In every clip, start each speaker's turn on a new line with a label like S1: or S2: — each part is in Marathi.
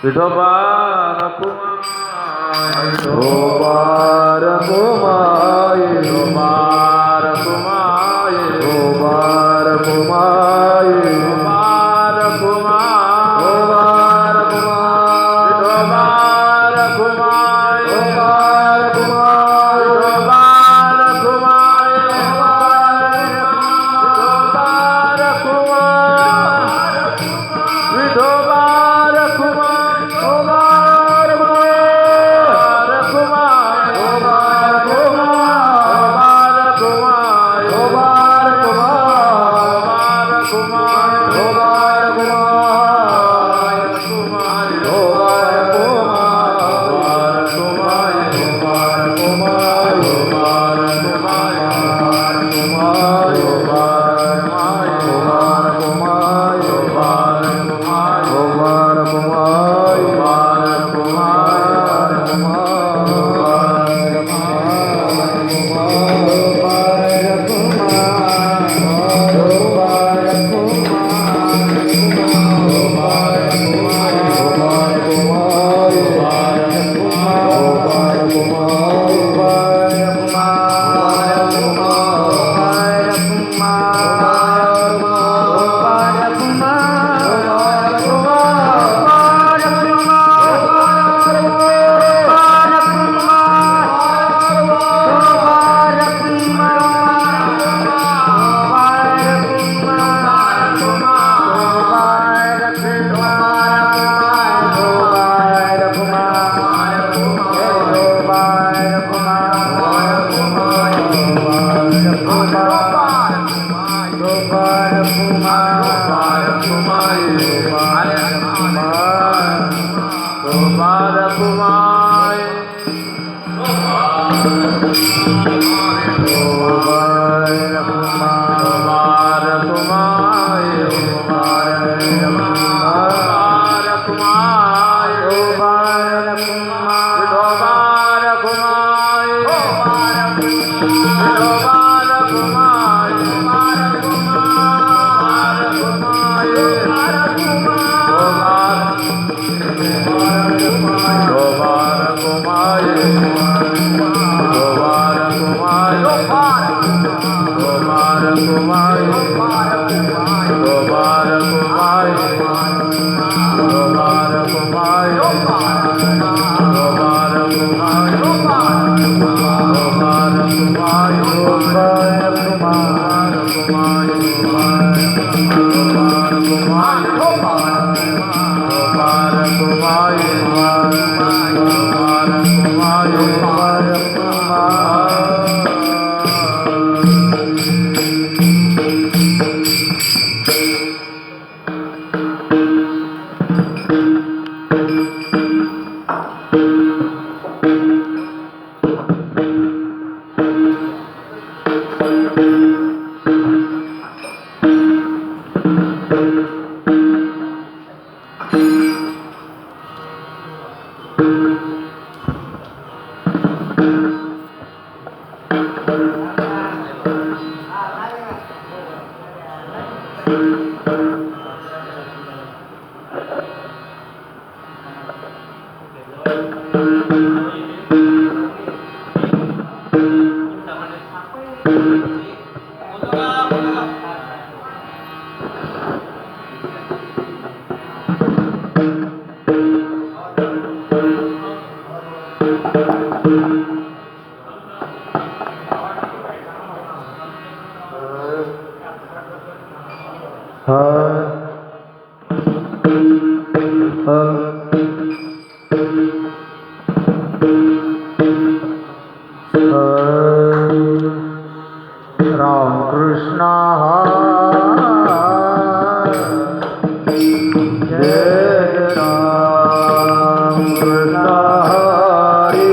S1: विठोबा रखुमाय विठोबा रखुमाय विठोबा रखुमाय विठोबा रखुमाय विठोबा रखुमाय विठोबा रखुमाय विठोबा
S2: राम कृष्ण जय राम कृष्ण हरे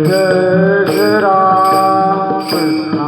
S2: जय Ram Krishna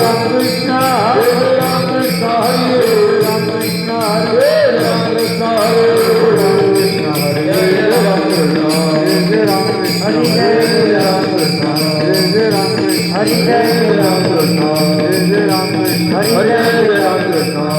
S2: Ram Krishna, Hare Ram Krishna, Hare Ram Krishna, Hare Ram Krishna, Hare Ram Krishna, Hare Ram Krishna, Hare Ram Krishna, Hare Ram Krishna, Hare Ram Krishna, Hare Ram Krishna, Hare Ram Krishna, Hare Ram Krishna,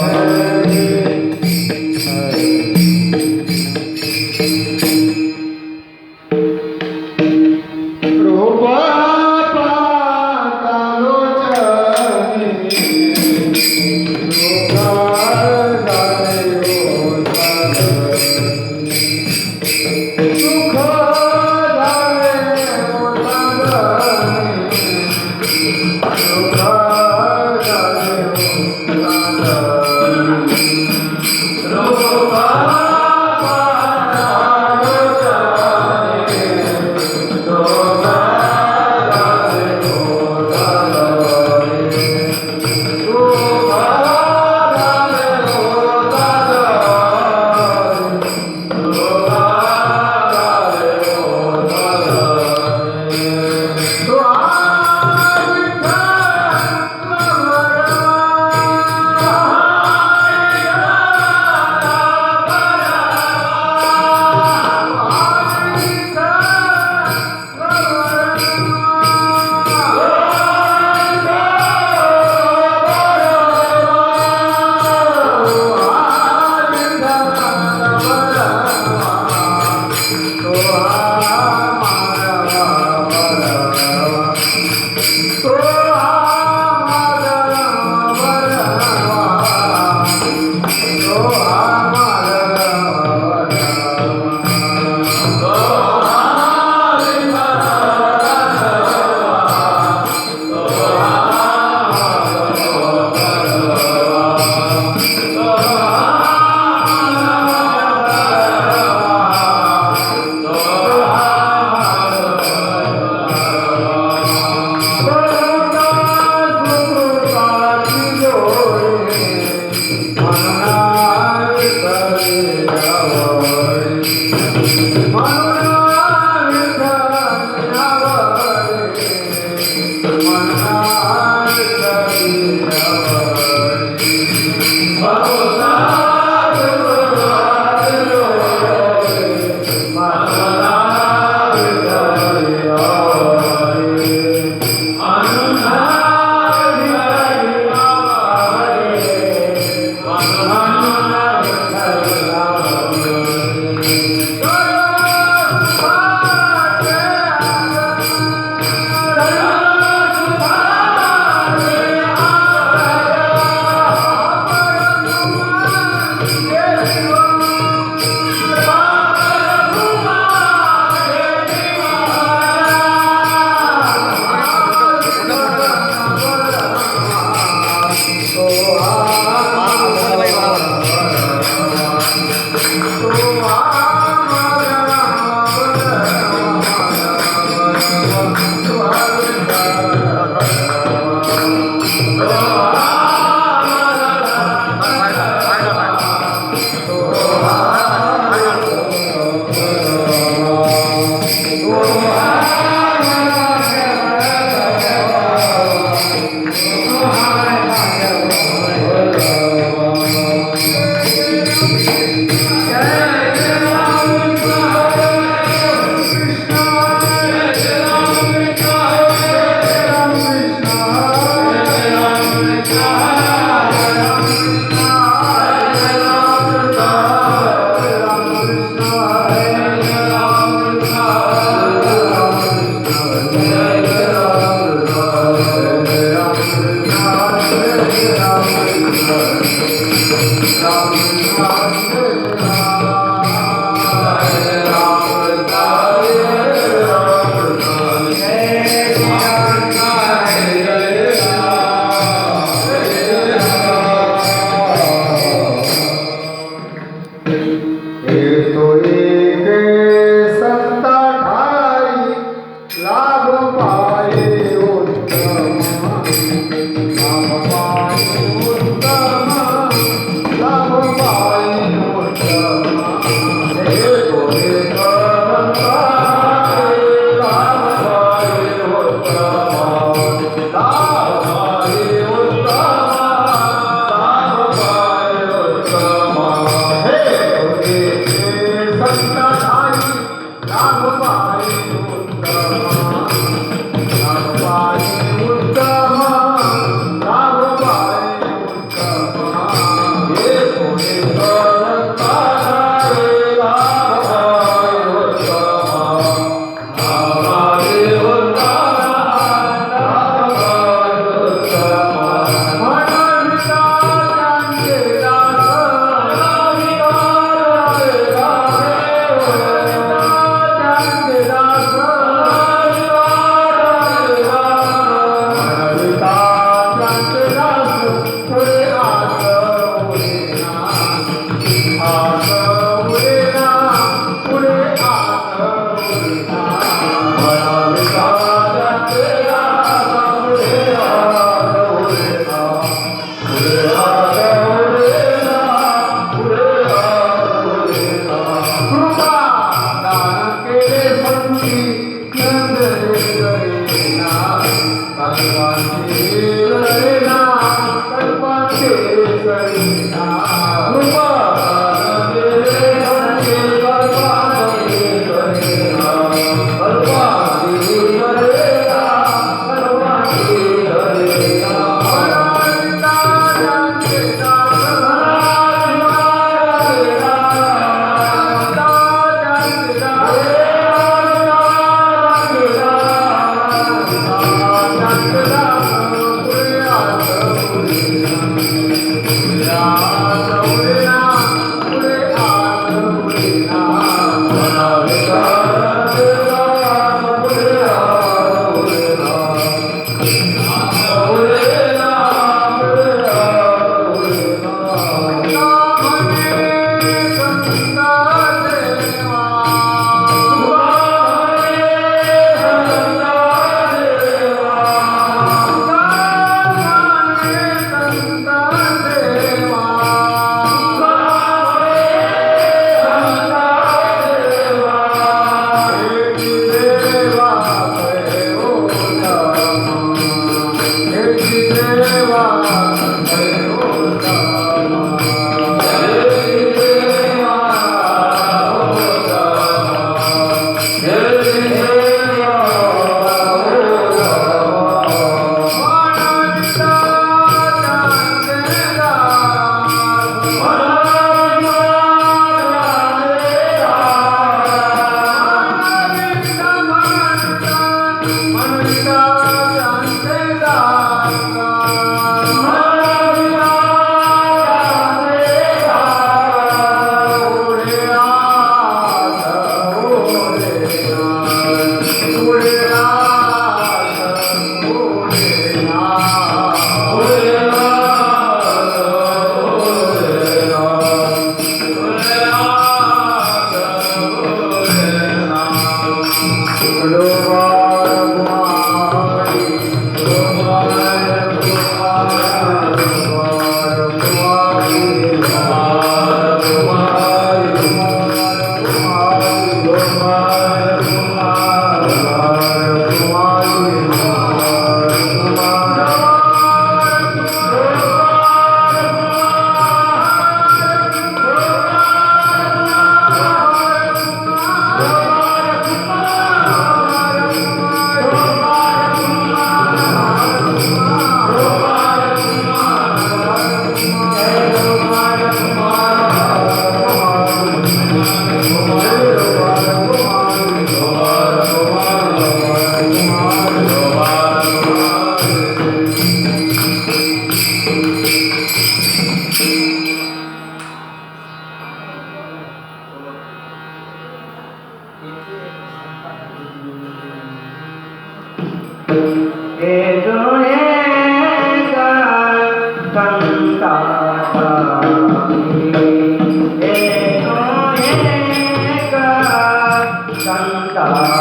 S3: Ah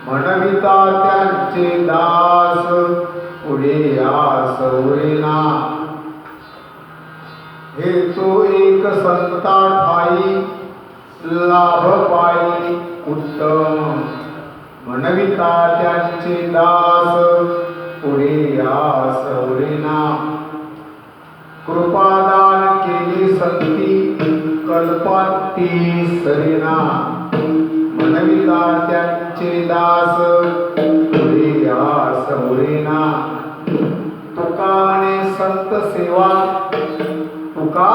S1: म्हणविता त्यांचे दास पुढे यास होईना हे तो एक संता ठाई लाभ पायी उत्तम म्हणविता त्यांचे दास पुढे यास होईना कृपादान केली संती कल्पाती सरीना म्हणविता त्यांचे दास पुढे यास होईना तुका म्हणे संत सेवा तुका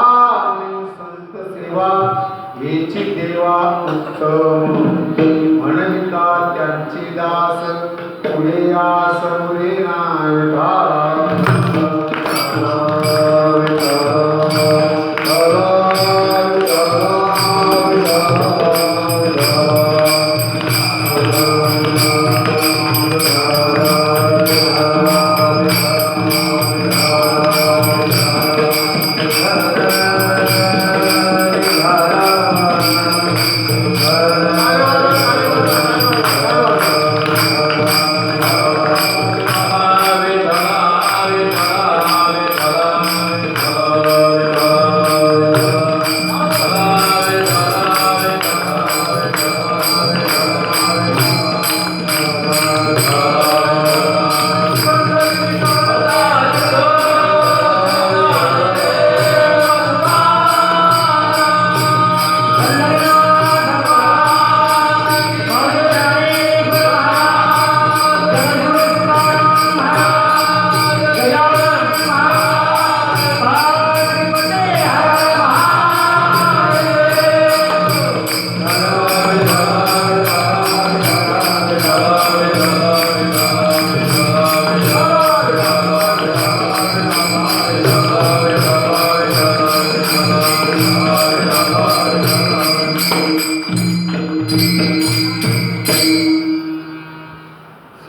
S1: म्हणे संत सेवा हेची देवा उत्तम म्हणविता त्यांचे दास पुढे यास होईना
S2: Hare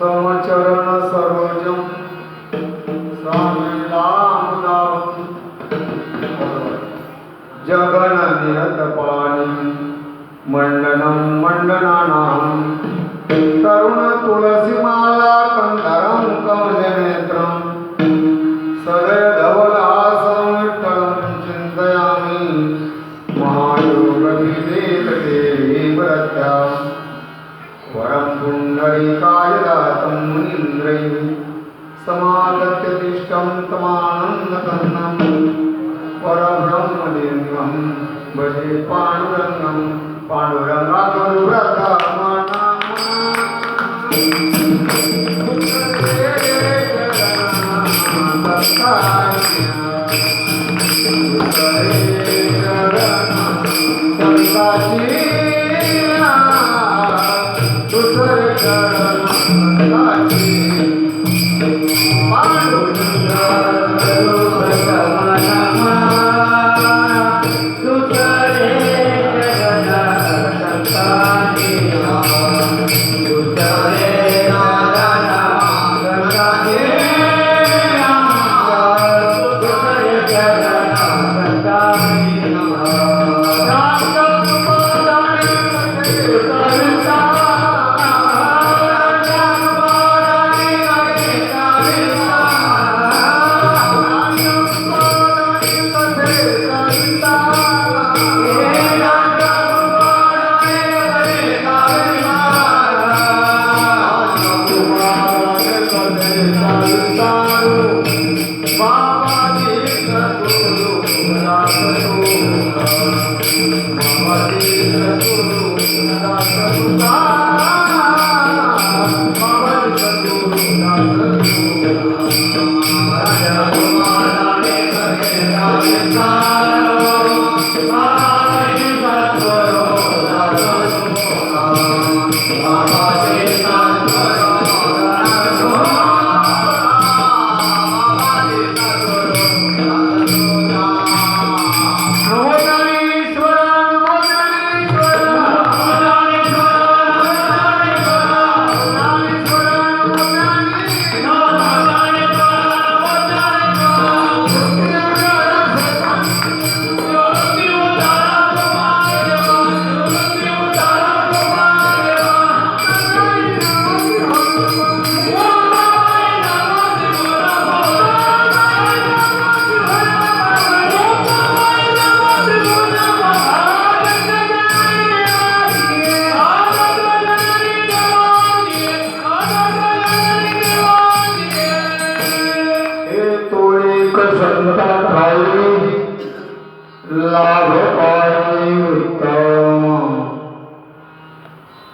S1: समचरण सरोजम सामिलामुदावम जगन निरत पाणी मंडनम मंडनानाम तरुण तुलसीमाला कंधरम कमलनेत्रम सदय धवलासं विठ्ठलं चिन्तयामि महायोगविदेत देवी व्रत्या वरं पुण्डरीकाय दातं मुनीन्द्रैः समागत्य तिष्ठं तमानन्दकन्नं परब्रह्मलिङ्गं भजे पाण्डुरङ्गं पाण्डुरङ्गागुरुव्रतमनामा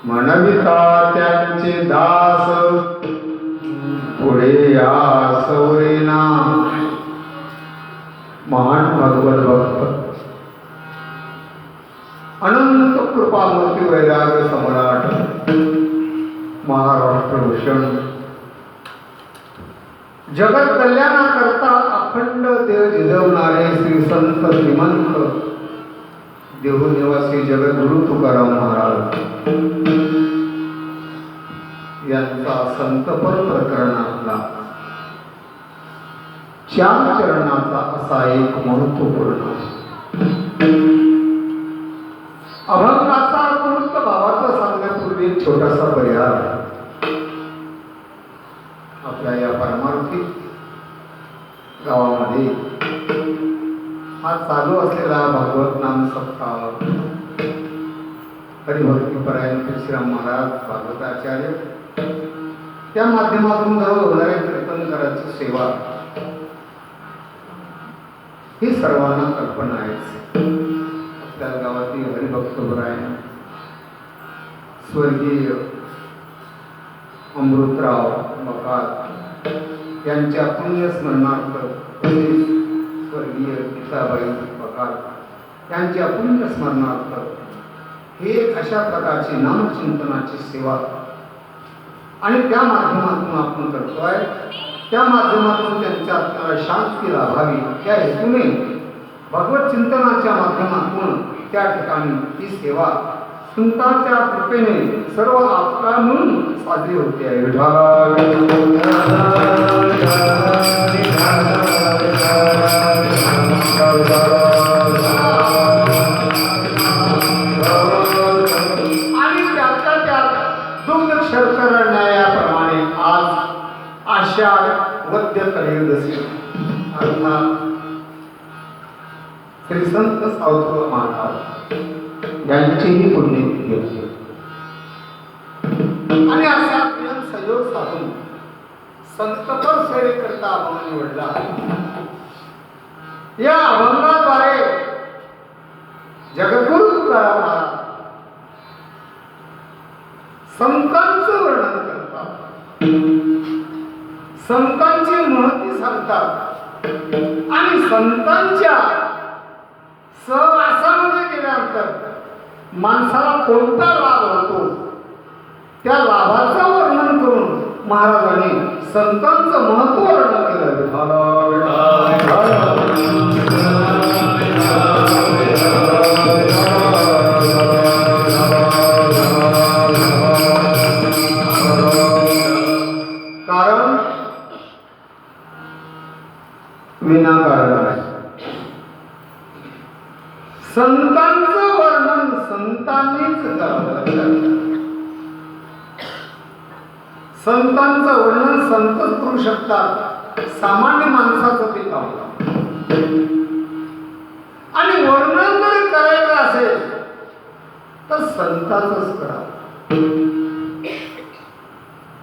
S1: म्हणविता त्यांचे दास पुढे या सौरेना महान भगवत भक्त अनंत कृपामूर्ती वैराग्य सम्राट महाराष्ट्र भूषण जगत कल्याणाकरता अखंड देव जिजवणारे श्री संत श्रीमंत देहनिवासी जगद्गुरु तुकाराम महाराज यांचा संतपर प्रकरणातला 4 चरणाचा असा एक महत्वपूर्ण अभंगाचा मूर्त भावाचा सांगण्यापूर्वी एक छोटासा पर्याय आपल्या या परमार्थी गावामध्ये हा चालू असलेला भागवत नाम सप्ताह हरिभक्तीपरायण श्रीराम महाराज भागवताचार्य त्या माध्यमातून दररोज होणाऱ्या कीर्तनकाराची सेवा ही सर्वांना कल्पना आहे. आपल्या गावातील हरिभक्तपरायण स्वर्गीय अमृतराव बकाल यांच्या पुण्यस्मरणार्थ स्वर्गीय गीताबाई बकाल यांच्या पुण्यस्मरणार्थ हे अशा प्रकारची नामचिंतनाची सेवा आणि त्या माध्यमातून आपण करतोय. त्या माध्यमातून त्यांच्या आत्म्याला शांती लाभावी त्या हेतूने भगवत चिंतनाच्या माध्यमातून त्या ठिकाणी ही सेवा संतांच्या कृपेने सर्व आपला म्हणून साजरी होते आहे. आणि त्याच्या त्यात दुग्ध शर्करा न्यायाप्रमाणे आज आषाढ वद्य त्रयोदशी अर्थात श्री संत सावधूत महाराज यांचीही पुण्यतिथी असते. आणि असा प्रियम संयोग साधून संतपर सेवे करता अभंग निवडला. या अभंगाद्वारे जगद्गुरु तुकाराम महाराज संतांचं वर्णन करतात, संतांची महती सांगतात आणि संतांच्या सहवासामध्ये गेल्यानंतर माणसाला कोणता लाभ होतो त्या लाभाचं वर्णन करून महाराजांनी संतांचं महत्व वर्णन केलं. कारण विनाकारण आहे. संतांचं वर्णन संतांनीच करावं. संतांचं वर्णन संतच करू शकतात, सामान्य माणसाचं ते काम. आणि वर्णन जर करायचं असेल तर संताचंच करावं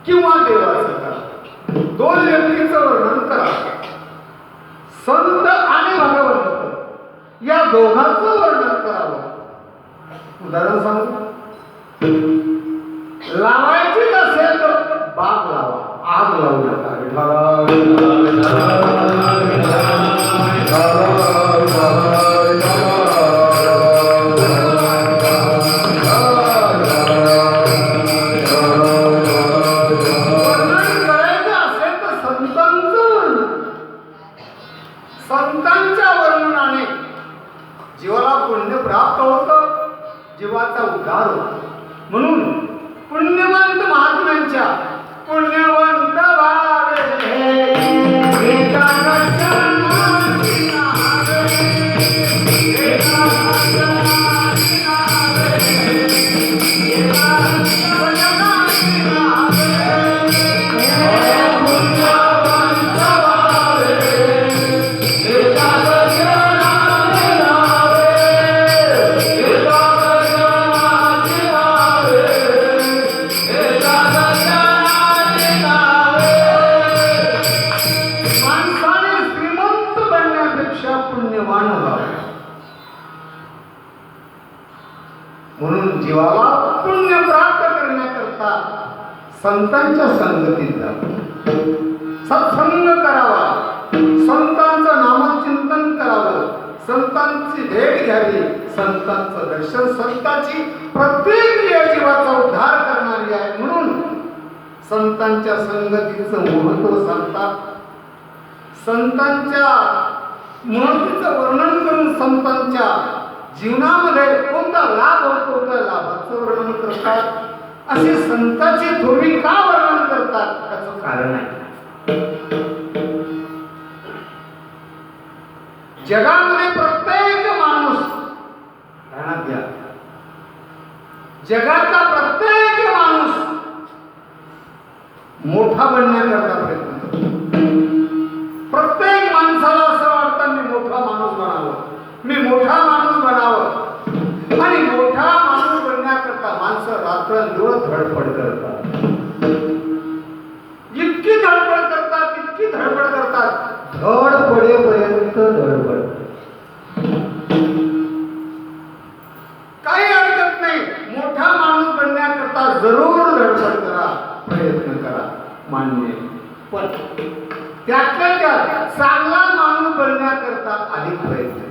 S1: किंवा देवाचं करावं. दोन व्यक्तीचं वर्णन करावं. संत आणि भगवंत या दोघांचं वर्णन करावं. उदाहरण सांगू, लावायची असेल तर बाग लावा, आग लावू नका. वर्णन करायचं असेल तर संतांचं वर्णन. संतांच्या वर्णनाने जीवाला पुण्य प्राप्त होतं, जीवाचा उद्धार होतो. म्हणून पुण्यवंत महात्म्यांच्या पुण्यवंत पुण्यवान व्हावे. म्हणून जीवाला पुण्य प्राप्त करण्याकरता संतांच्या संगतीत जावं, सत्संग करावा, संतांचं नामचिंतन करावं, संतांची भेट घ्यावी, संतांचं दर्शन. संतांची प्रत्येक क्रिया जीवाचा उद्धार करणारी आहे. म्हणून संतांच्या संगतीचं महत्व सांगतात. संतांच्या महत्वाचं वर्णन करून संतांच्या जीवनामध्ये कोणता लाभ होतो त्या लाभाचं वर्णन करतात. असे संतांची थोडी का वर्णन करतात त्याचं कारण आहे. जगामध्ये प्रत्येक माणूस, ध्यानात घ्या, जगातला प्रत्येक माणूस मोठा बनण्याकरता प्रयत्न करतो. प्रत्येक माणसाला असं वाटतं मी मोठा माणूस बनावं, मी मोठा माणूस बनावं. आणि मोठा माणूस बनण्याकरता माणसं रात्रंदिवस धडपड करतात. इतकी धडपड करतात, इतकी धडपड करतात, धड पडेपर्यंत धडपड. काही हरकत नाही, मोठा माणूस बनण्याकरता जरूर धडपड करा, प्रयत्न करा, मान्य. पण त्यातल्या त्यात चांगला माणूस बनण्याकरता अधिक प्रयत्न.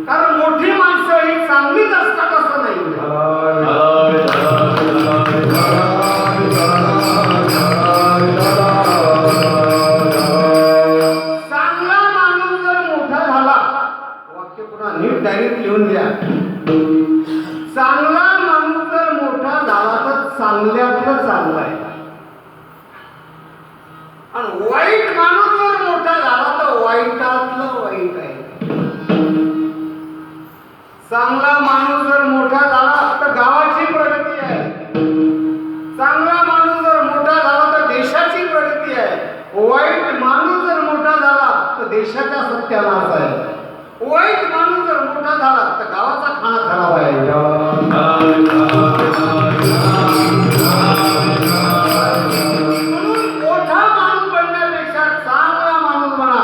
S1: कारण मोठी माणसं ही चांगलीच असतात असं नाही. चांगला माणूस जर मोठा झाला, वाक्य पुन्हा नीट डायरीत लिहून घ्या. चांगल्यातलं चांगलं आहे आणि वाईट माणूस जर मोठा झाला तर वाईटातलं वाईट आहे. चांगला माणूस जर मोठा झाला तर गावाची प्रगती आहे. चांगला माणूस जर मोठा झाला तर देशाची प्रगती आहे. वाईट माणूस जर मोठा झाला तर देशाचा सत्यानाश आहे. वाईट माणूस जर मोठा झाला तर गावाचा खाना खराब आहे. म्हणून मोठा माणूस बनण्यापेक्षा चांगला माणूस बना.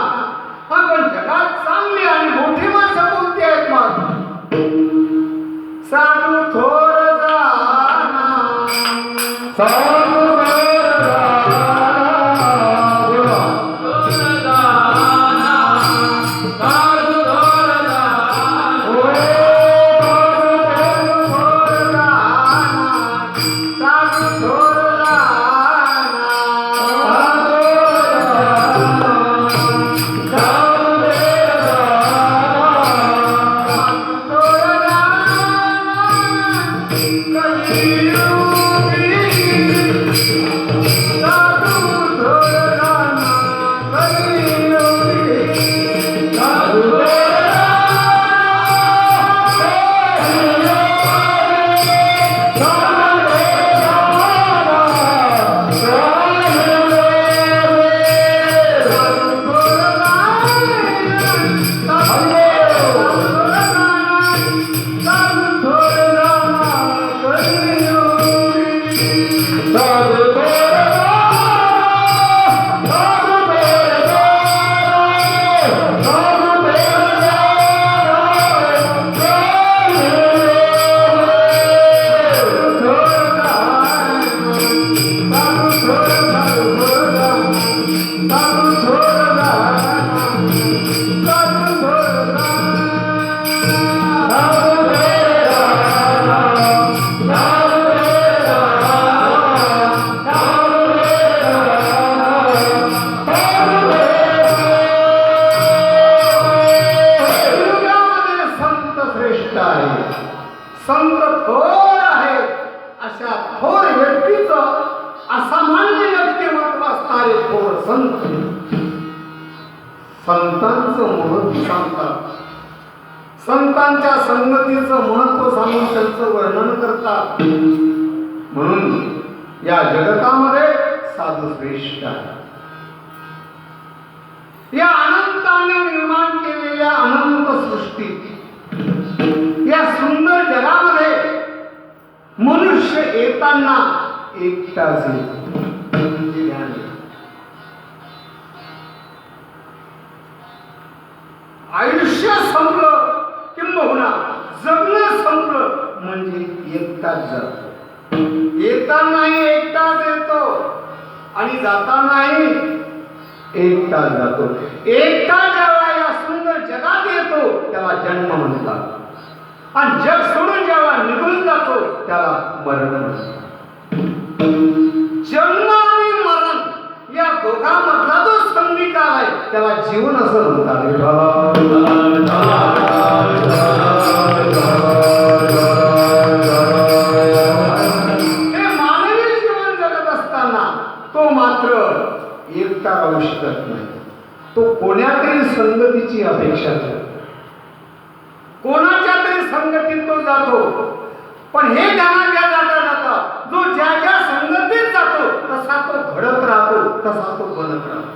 S1: पण जगात चांगली आणि मोठी माणसं कोणती आहेत? मग साधू थोर जाना, साधू संत थोर आहे. अशा थोर व्यक्तीचं असामान्य व्यक्तिमत्व असणारे थोर संत संतांचं महत्व सांगतात. संतांच्या संगतीचं महत्व सांगून त्यांचं वर्णन करतात. म्हणून या जगतामध्ये साधू श्रेष्ठ आहे. या अनंताने निर्माण केलेल्या अनंत सृष्टीत या सुंदर जगामध्ये मनुष्य येताना एकटाच येतो. आयुष्य संपलं किंबहुना जगणं संपलं म्हणजे एकटाच जातो. येतानाही एकटाच येतो आणि जातानाही एकटाच जातो. एकटा जेव्हा या सुंदर जगात येतो त्याला जन्म म्हणतात आणि जग सोडून जेव्हा निघून जातो त्याला मरण म्हणतात. जन्म आणि मरण या दोघांमधला जो संधिकाल आहे त्याला जीवन असं म्हणतात. हे मानवी जीवन जगत असताना तो मात्र एकटा राहू शकत नाही. तो कोणातरी संगतीची अपेक्षा करतो. कोणाच्या तरी संगतीत तो जातो. पण हे ज्ञानाच्या जाता जाता जो ज्या ज्या संगतीत जातो तसा तो घडत राहतो, तसा तो बनत राहतो.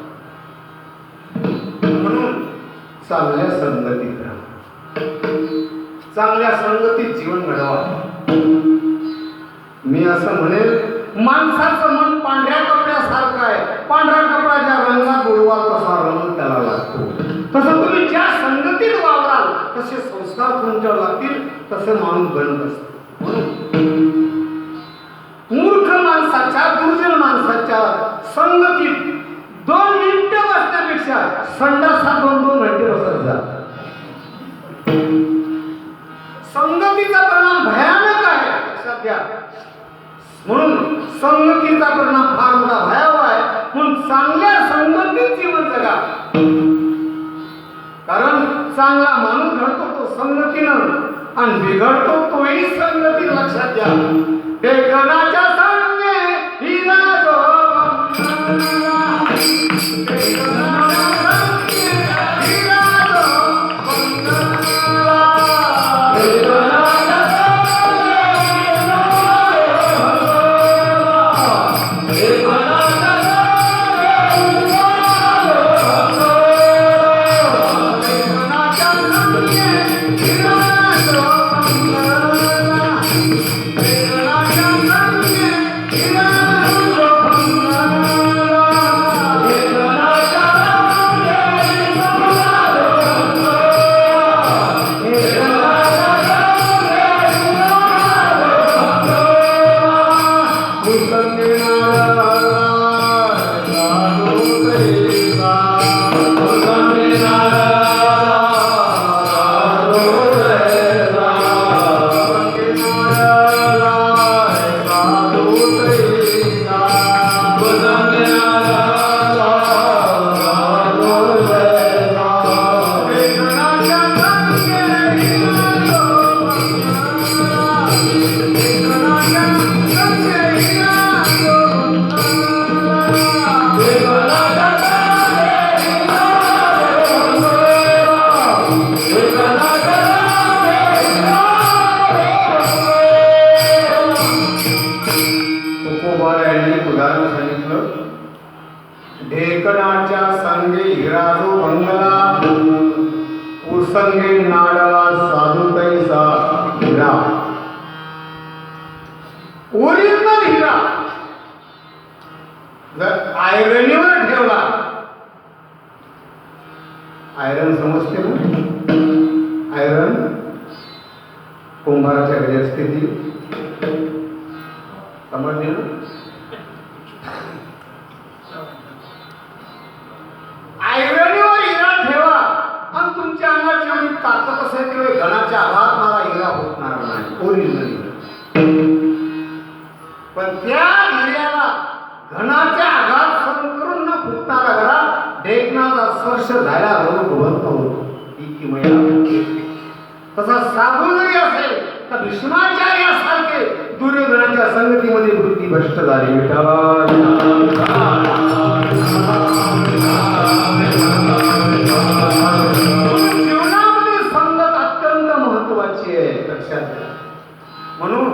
S1: म्हणून चांगल्या संगतीत राहा. चांगल्या संगतीत जीवन घडवा. मी असं म्हणेल, माणसाचं मन पांढऱ्या कपड्यासारखं आहे. पांढरा कपडा ज्या रंगात बुडवाल तसा रंग त्याला लागतो. तसं तुम्ही ज्या संगतीत वावराल तसे संस्कार तुमच्यावर लागतील, तसे माणूस बनत असतो. मूर्ख माणसाच्या, दुर्जन माणसाच्या संगतीत 2 मिनिटं बसण्यापेक्षा संडासात 2-2 घंटे बसत जा. संगतीचा परिणाम भयानक आहे सध्या. म्हणून संगतीचा परिणाम फार मोठा भयावह आहे. म्हणून चांगल्या संगतीत जीवन जगा. कारण चांगला माणूस घडतो तो संगतीनं आणि बिघडतो तोही संगती. लक्षात घ्या. देखनाच्या ढेकणाच्या संगे हिराजो भंगला उसंगे नाडला साधू तैसा हिरा. ओरिजिनल हिरा जर आयरनीवर ठेवला, आयरन समजते ना, आयरन कुंभाराच्या घरी असते ती, समजली ना. आयरनीवर हिरा ठेवा आणि तुमच्या अंगात जेवढी ताकद असेल तेवढे घणाच्या आघात मला हिरा होणार नाही, ओरिजिनल हिरा. पण त्या हिऱ्याला घणाच्या आघात सहन करून न फुटणारा घरा ढेकणाचा स्पर्श झाला रोग बंद होतो. ही किमया तसा साधू जरी असेल तर भीष्माचार्यासारखे दुर्योधनाच्या संगतीमध्ये वृत्ती भ्रष्ट झाली. जीवनामध्ये संगत अत्यंत महत्वाची आहे, लक्षात घ्या. म्हणून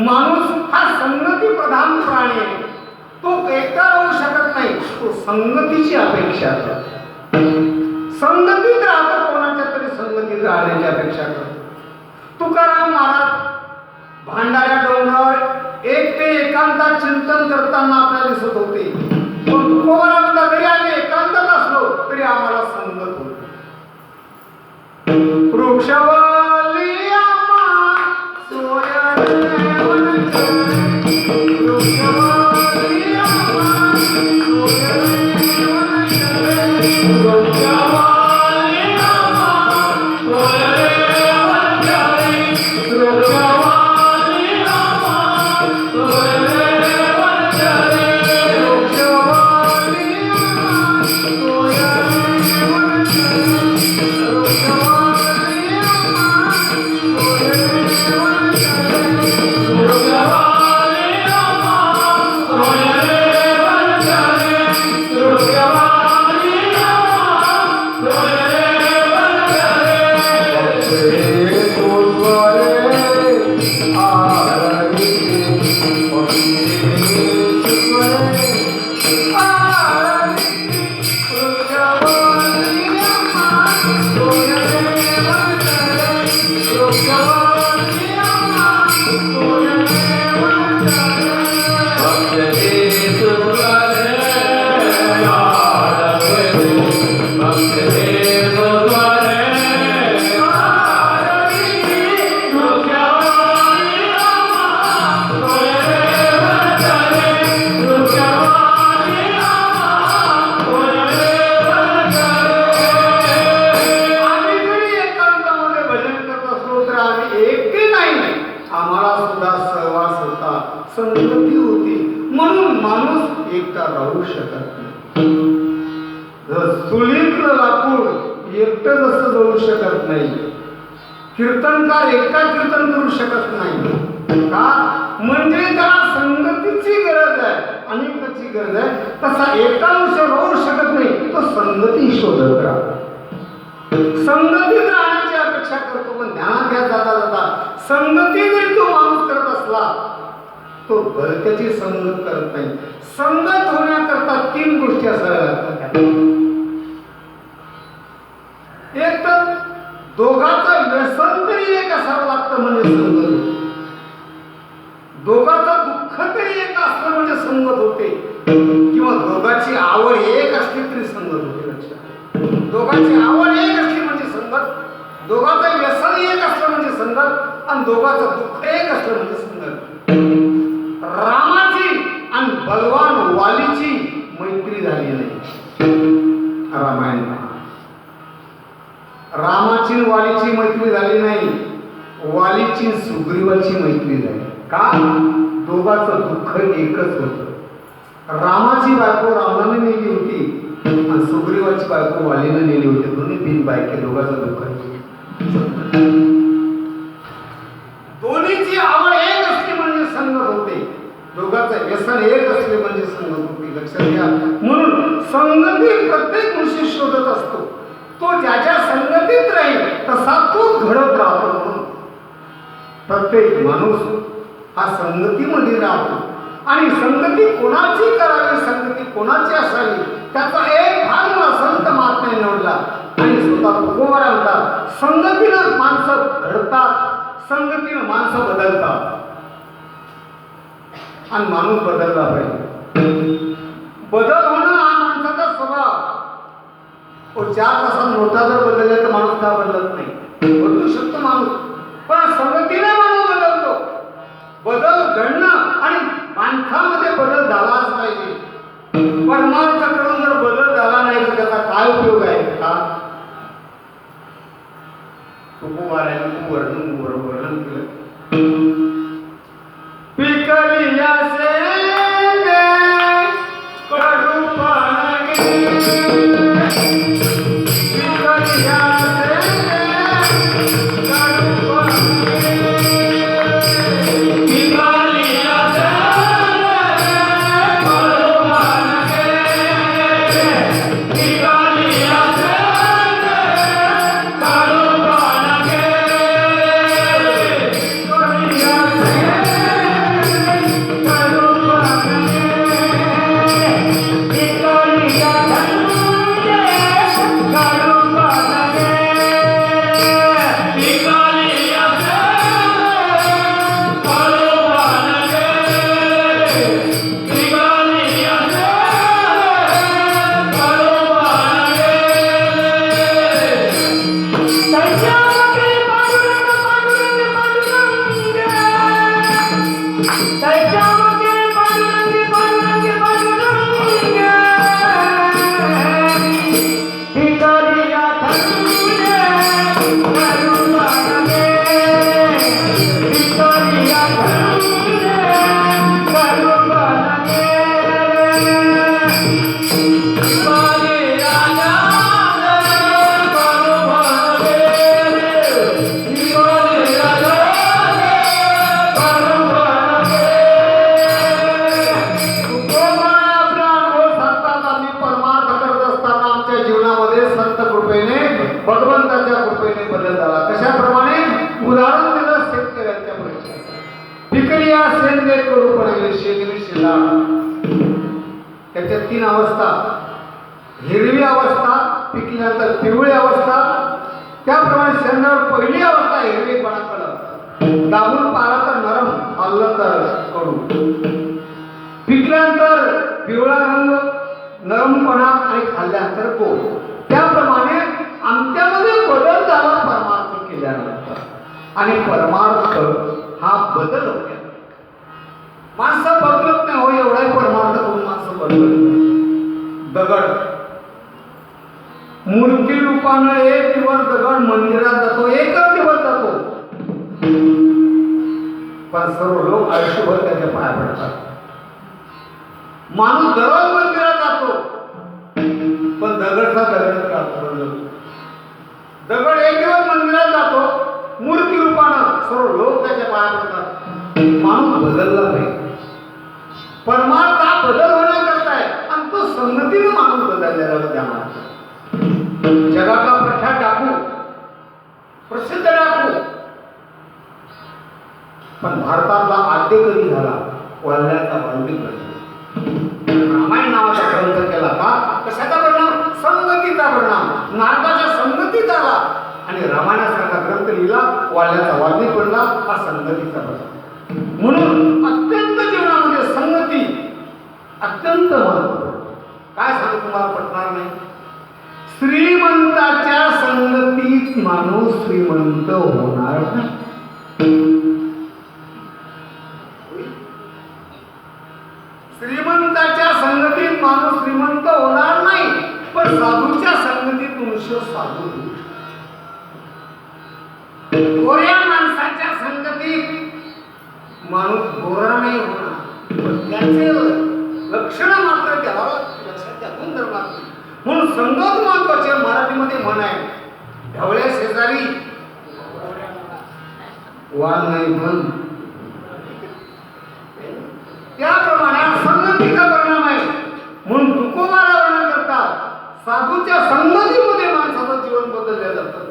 S1: माणूस हा संगती प्रधान प्राणी आहे. तो एकटा राहू शकत नाही, तो संगतीची अपेक्षा करतो. संगतीत राहतो, कोणाच्या तरी संगतीत राहण्याची अपेक्षा करतो. तुकाराम महाराज भांडाऱ्या डोंगरावर एकटे एकांतात चिंतन करताना आपल्याला दिसत होते. पण तुकोबाला म्हणता तरी आम्ही एकांतात असलो तरी आम्हाला संगत होती. वृक्षवल्ली आम्हा सोयरे वनचरे, वृक्षवल्ली आम्हा सोयरे वनचरे, वृक्षवल्ली आम्हा सोयरे वनचरे, वृक्षवल्ली आम्हा सोयरे वनचरे, वृक्षवल्ली आम्हा सोयरे वनचरे. संगती होती म्हणून माणूस एकटा राहू शकत नाही. जर चुलीतलं लाकूड एकटं जसं जळू शकत नाही, कीर्तनकार एकटा कीर्तन करू शकत नाही. का? म्हणजे त्याला संगतीची गरज आहे. आणि संगतीची गरज आहे, तसा एकटा मनुष्य राहू शकत नाही, तो संगती शोधत राहतो. संगतीत राहण्याची अपेक्षा करतो, पण ध्यानात घ्या जाता जाता संगती जरी तो माणूस करत असला, तो भलत्याची संगत करत नाही. संगत होण्याकरता 3 गोष्टी असाव्या लागतात. एक तर दोघांचं व्यसन तरी एक असावं लागतं म्हणजे संगत. दोघांचं दुःख तरी एक असलं म्हणजे संगत होते, किंवा दोघांची आवड एक असली तरी संगत होते. लक्षात, दोघांची आवड एक असली म्हणजे संगत, दोघांचं व्यसन एक असलं म्हणजे संगत, आणि दोघांचं दुःख एक असलं म्हणजे संगत. रामाची आणि बलवान वालीची मैत्री झाली नाही. रामायण रामाची वालीची मैत्री झाली नाही, वालीची सुग्रीवाची मैत्री झाली. का? दोघांचं दुःख एकच होतं. रामाची बायको रामाने नेली होती आणि सुग्रीवाची बायको वालीने नेली होती. दोन्ही बिन बायके, दोघांचं दुःख. दोन्हीची आवड एक असली म्हणजे संगत होते, दोघांचं व्यसन एक असले म्हणजे संगत होते. लक्षात घ्या. म्हणून संगती प्रत्येक मनुष्य शोधत असतो. तो ज्याच्या संगतीत राहील तसा तो घडत राहतो. म्हणून प्रत्येक माणूस हा संगतीमध्ये राहतो. आणि संगती कोणाची करावी, संगती कोणाची असावी, त्याचा एक भाग मला संत महात्म्याने निवडला. आणि स्वतः तुकोबारा म्हणतात, संगतीनं माणसं घडतात, संगतीनं माणसं बदलतात. आणि माणूस बदलला पाहिजे. बदल होणं हा माणसाचा स्वभाव. 4 तासात मोठा जर बदलला तर माणूस का बदलत नाही? बदलू शकतो माणूस, पण संगतीने माणूस बदलतो. बदल घडणं आणि माणसामध्ये बदल झालाच पाहिजे. परमार्थ करून जर बदल झाला नाही तर त्याचा काय उपयोग आहे का? तुकोबाराने वर्णन केलं. पिकलिया से त्याच्या 3 अवस्था. हिरवी अवस्था, पिकल्यानंतर पिवळी अवस्था. त्याप्रमाणे शेंगावर पहिली अवस्था हिरवीपणा कलर, दाबून पाला तर नरम, खाल्लं तर कडू. पिकल्यानंतर पिवळा रंग, नरमपणा आणि खाल्ल्यानंतर गोड. त्याप्रमाणे आमच्यामध्ये बदल झाला परमार्थ केल्यानंतर. आणि परमार्थ हा बदल होता. माणसं बदलत नाही हो, एवढाही परमार्थ करून माणसं बदलत नाही. दगड मूर्ती रूपानं एक दिवस दगड मंदिरात जातो, एकच दिवस जातो, पण सर्व लोक आयुष्यभर त्याच्या पाया पडतात. माणूस दररोज मंदिरात जातो, पण दगडचा दगडच राहतो. दगड एक दिवस मंदिरात जातो मूर्ती रूपानं, सर्व लोक त्याच्या पाया पडतात. माणूस बदलला नाही. परमार्थ हा बदल होण्याकरता संगतीने माणूस बदललेला जाणार. जगातला प्रख्यात डाकू, प्रसिद्ध डाकू, पण भारतातला आद्य कधी झाला वल्ल्याचा भावनिक रामायण नावाचा ग्रंथ केला का? कशाचा परिणाम? संगतीचा परिणाम. नारदाच्या संगतीत आला आणि रामायणासारखा ग्रंथ लिहिला, वाल्याचा वाल्मिक बनला. हा संगतीचा परिणाम. म्हणून अत्यंत जीवनामध्ये संगती अत्यंत महत्त्वाची. काय सांगू तुम्हाला पटणार नाही. श्रीमंताच्या संगतीत माणूस श्रीमंत होणार नाही. श्रीमंताच्या संगतीत माणूस श्रीमंत होणार नाही, पण साधूच्या संगतीत मनुष्य साधू. गोऱ्या माणसाच्या संगतीत माणूस गोरा नाही होणार, पण त्याचे लक्षण मात्र त्याला लक्षात त्यातून धरणार. म्हणून संगत महत्वाचे. मराठीमध्ये म्हण आहे, ढवळ्या शेजारी वाल नाही म्हण. त्याप्रमाणे संगतीचा परिणाम आहे. म्हणून तुकोबारा वर्णन करतात, साधूच्या संगतीमध्ये माणसाचं जीवन बदललं जातं.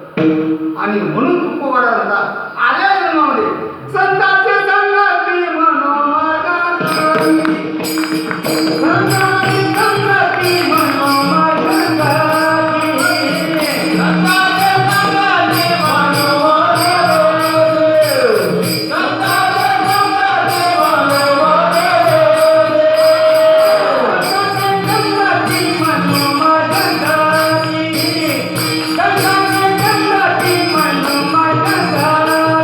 S1: आणि म्हणून तुकोबारा म्हणतात, आल्या जन्मामध्ये संतांचे संगती मनोमार्गात, संतांची संगती मनोमार्गात, संतांचे संगती मनोमार्गात, संतांचे संगती मनोमार्गात, संतांचे संगती मनोमार्गात, संतांचे संगती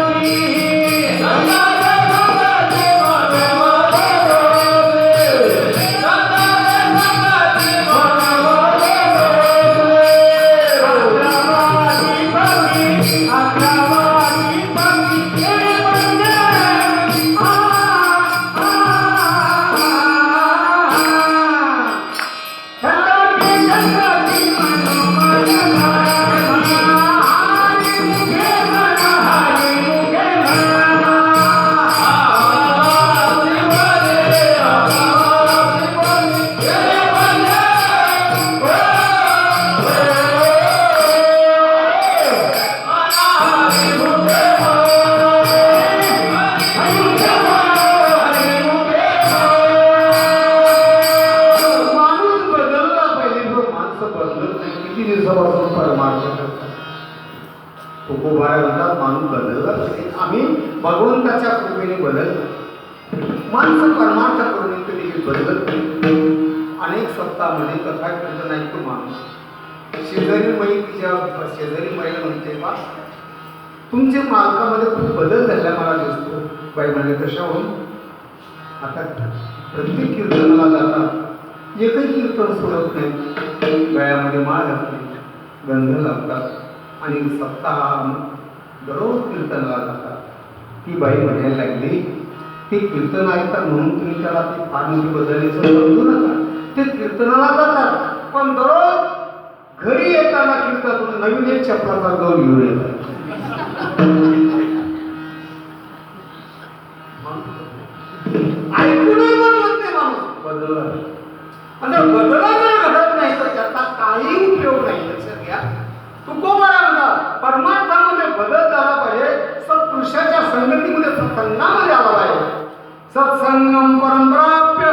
S1: माणूस बदलला. आम्ही भगवंताच्या कृपेने बदललो. माणसं परमार्थ करून कधी बदलत नाही. अनेक सप्ताहामध्ये कथा कीर्तन ऐकतो माणूस. शेजारी महिला म्हणते, बा तुमच्या मालकामध्ये खूप बदल झाला मला दिसतो. बाई म्हणजे कशाहून? आता प्रत्येक कीर्तनाला जातात, एकही कीर्तन सोडत नाही. गळ्यामध्ये माळ घातली, गंध लावतात आणि सप्ताह दररोज कीर्तनाला जातात. ती बाई म्हणायला लागली, ते कीर्तन ऐकतात म्हणून तुम्ही त्याला ते फार मोठी बदलली समजू नका. ते कीर्तनाला जातात, पण दररोज घरी येताना कीर्तनातून नवीन एक चपलाचा गौर घेऊन येतात. ऐकूनही बदलत नाही माणूस. बदलला बदला जर घडत नाही तर त्याचा काही उपयोग नाही. लक्षात घ्या. तुकोबारा म्हणतात, परमार्थामध्ये बदल झाला पाहिजे. सत्पुरुषाच्या संगतीमध्ये, सत्संगामध्ये आला पाहिजे. सत्संगम परमप्राप्य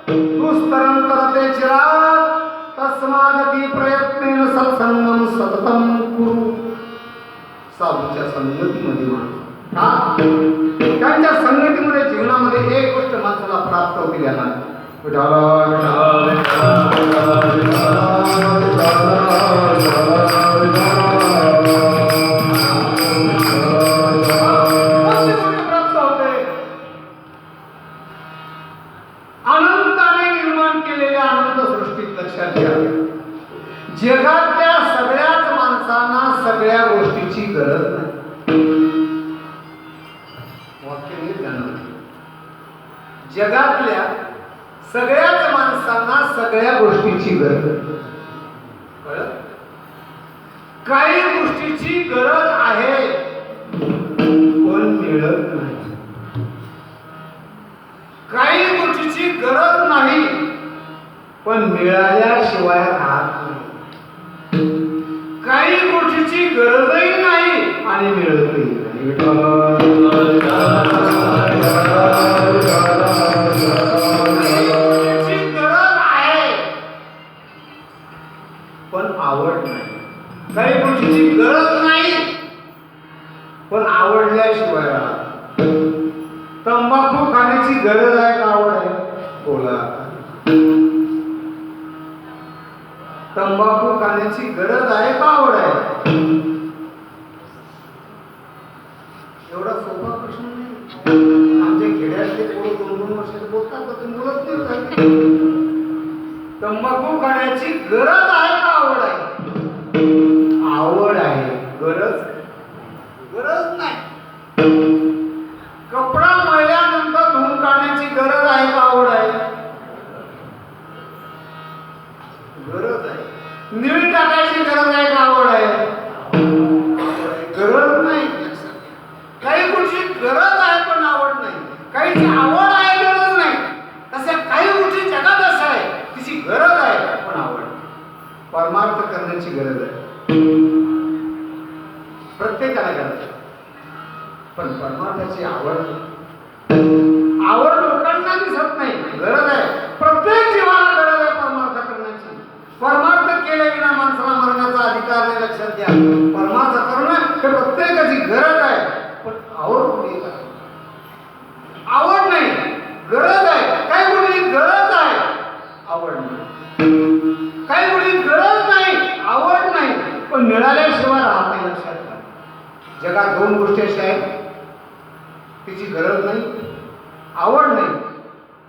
S1: दुस्तरं करते चिरात, तस्मादती प्रयत्नेन सत्संगम सततम कुरु. साधूच्या संगतीमध्ये माणूस का? त्यांच्या संगतीमध्ये जीवनामध्ये एक गोष्ट माणसाला प्राप्त होती. याला प्राप्त होते. अनंताने निर्माण केलेल्या अनंत सृष्टीत. लक्षात घ्या, जगातल्या सगळ्याच माणसांना सगळ्या गोष्टीची गरज नाही. जगातल्या सगळ्याच माणसांना सगळ्या गोष्टीची गरज. काही गोष्टीची गरज आहे पण मिळत नाही. काही गोष्टीची गरज नाही पण मिळाल्याशिवाय राहत नाही. काही गोष्टीची गरजही नाही आणि मिळतही नाही. गोष्टीची गरज आहे पण आवड नाही. काही गोष्टीची गरज नाही पण आवडल्याशिवाय राहत. तंबाखू खाण्याची गरज आहे का आवड आहे? बोला. तंबाखू खाण्याची गरज आहे का आवड आहे? एवढा सोपा प्रश्न नाही. आमच्या खेड्यातले पोरं 2-2 वर्षाचे बोलतात तर तुम्ही बोलत नाही. तंबाखू खाण्याची गरज आहे का आवड आहे? आवड आहे, गरज नाही. कपडा मळल्यानंतर धुवून काढण्याची गरज आहे का आवड आहे? गरज आहे. नीळ टाकायची गरज आहे का आवड आहे? गरज नाही. काही गोष्टी गरज आहे पण आवड नाही. काहीची आवड आहे, गरज नाही. तशा काही गोष्टी जगात असं आहे तिची गरज आहे पण आवड नाही. परमार्थ करण्याची गरज आहे. प्रत्येकाला गरज आहे पण परमार्थाची आवड लोकांना दिसत नाही. गरज आहे. प्रत्येक जीवाला गरज आहे परमार्थ करण्याची. परमार्थ केल्याविना माणसाला मरण्याचा अधिकार नाही. लक्षात घ्या. परमार्थ करणं हे प्रत्येकाची गरज आहे पण आवड नाही. गरज आहे. काही गोष्टी गरज आहे, आवड नाही. काही गोष्टी गरज नाही, आवड नाही पण मिळाल्याशिवाय राहत नाही. लक्षात घ्या. जगात 2 गोष्टी अशा आहेत तिची गरज नाही, आवड नाही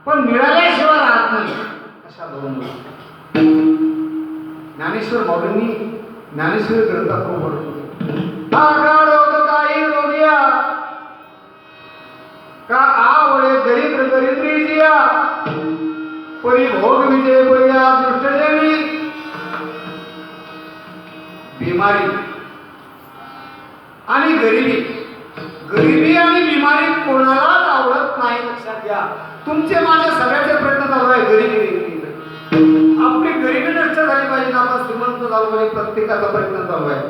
S1: पण मिळाल्याशिवाय राहत नाही. अशा 2 गोष्टी. ज्ञानेश्वर माऊलींनी ज्ञानेश्वरी ग्रंथात खूप म्हणतो, आगारोग काही रोगिया का आवडे दरिद्र दरिद्री जिया परी भोग विजय बळिया दृष्टजनी. बिमारी आणि गरिबी आणि बिमारी कोणालाच आवडत नाही. लक्षात घ्या. तुमचे माझे सगळ्याचे प्रयत्न चालू आहे. गरिबी आपली गरिबी नष्ट झाली पाहिजे, आपण श्रीमंत झालो पाहिजे, प्रत्येकाचा प्रयत्न चालू आहे.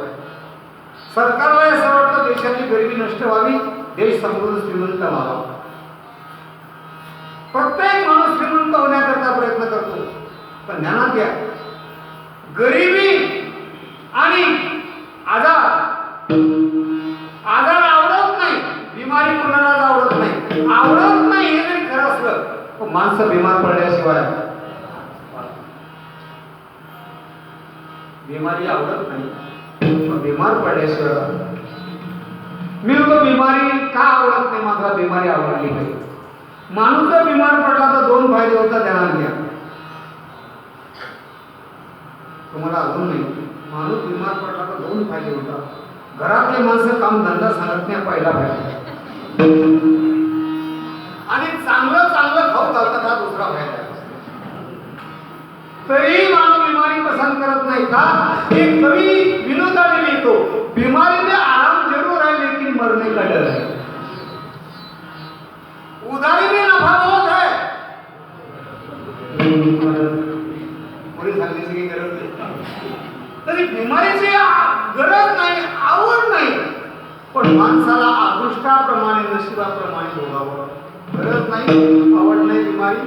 S1: सरकारला असं वाटतं देशाची गरिबी नष्ट व्हावी, देश समृद्ध श्रीमंत व्हावा. प्रत्येक माणूस श्रीमंत होण्याकरता प्रयत्न करतो पण ध्यानात घ्या गरिबी आणि आजार आवडत नाही. बिमारी कोणालाच आवडत नाही. आवडत नाही हे जरी खरं असलं पण माणसं बिमार पडल्याशिवाय बिमारी आवडत नाही पण बिमार पडल्याशिवाय मी तो बिमारी का आवडत नाही. माझा बिमारी आवडली पाहिजे. माणूस जर बिमार पडला तर 2 फायदे होतात. ध्यानात घ्या. तुम्हाला अजून नाही. माणूस बिमार पडला तर 2 फायदे होतात. घरातले माणसं काम धंदा सांगत नाही, पहिला फायदा. आणि चांगलं खाऊ घालतात, हा दुसरा फायदा. तरी माणूस बिमारी पसंत करत नाही का? एक कवी विनोदाने लिहितो, बीमारी में आराम जरूर है लेकिन मरने का डर है. उधारी में नफा बहुत है. पुढे सांगण्याची काही गरज नाही. तरी बिमारीची गरज नाही, आवड नाही पण माणसाला अदृष्टाप्रमाणे नशिबाप्रमाणे भोगावं. गरज नाही, आवड नाही, बिमारी.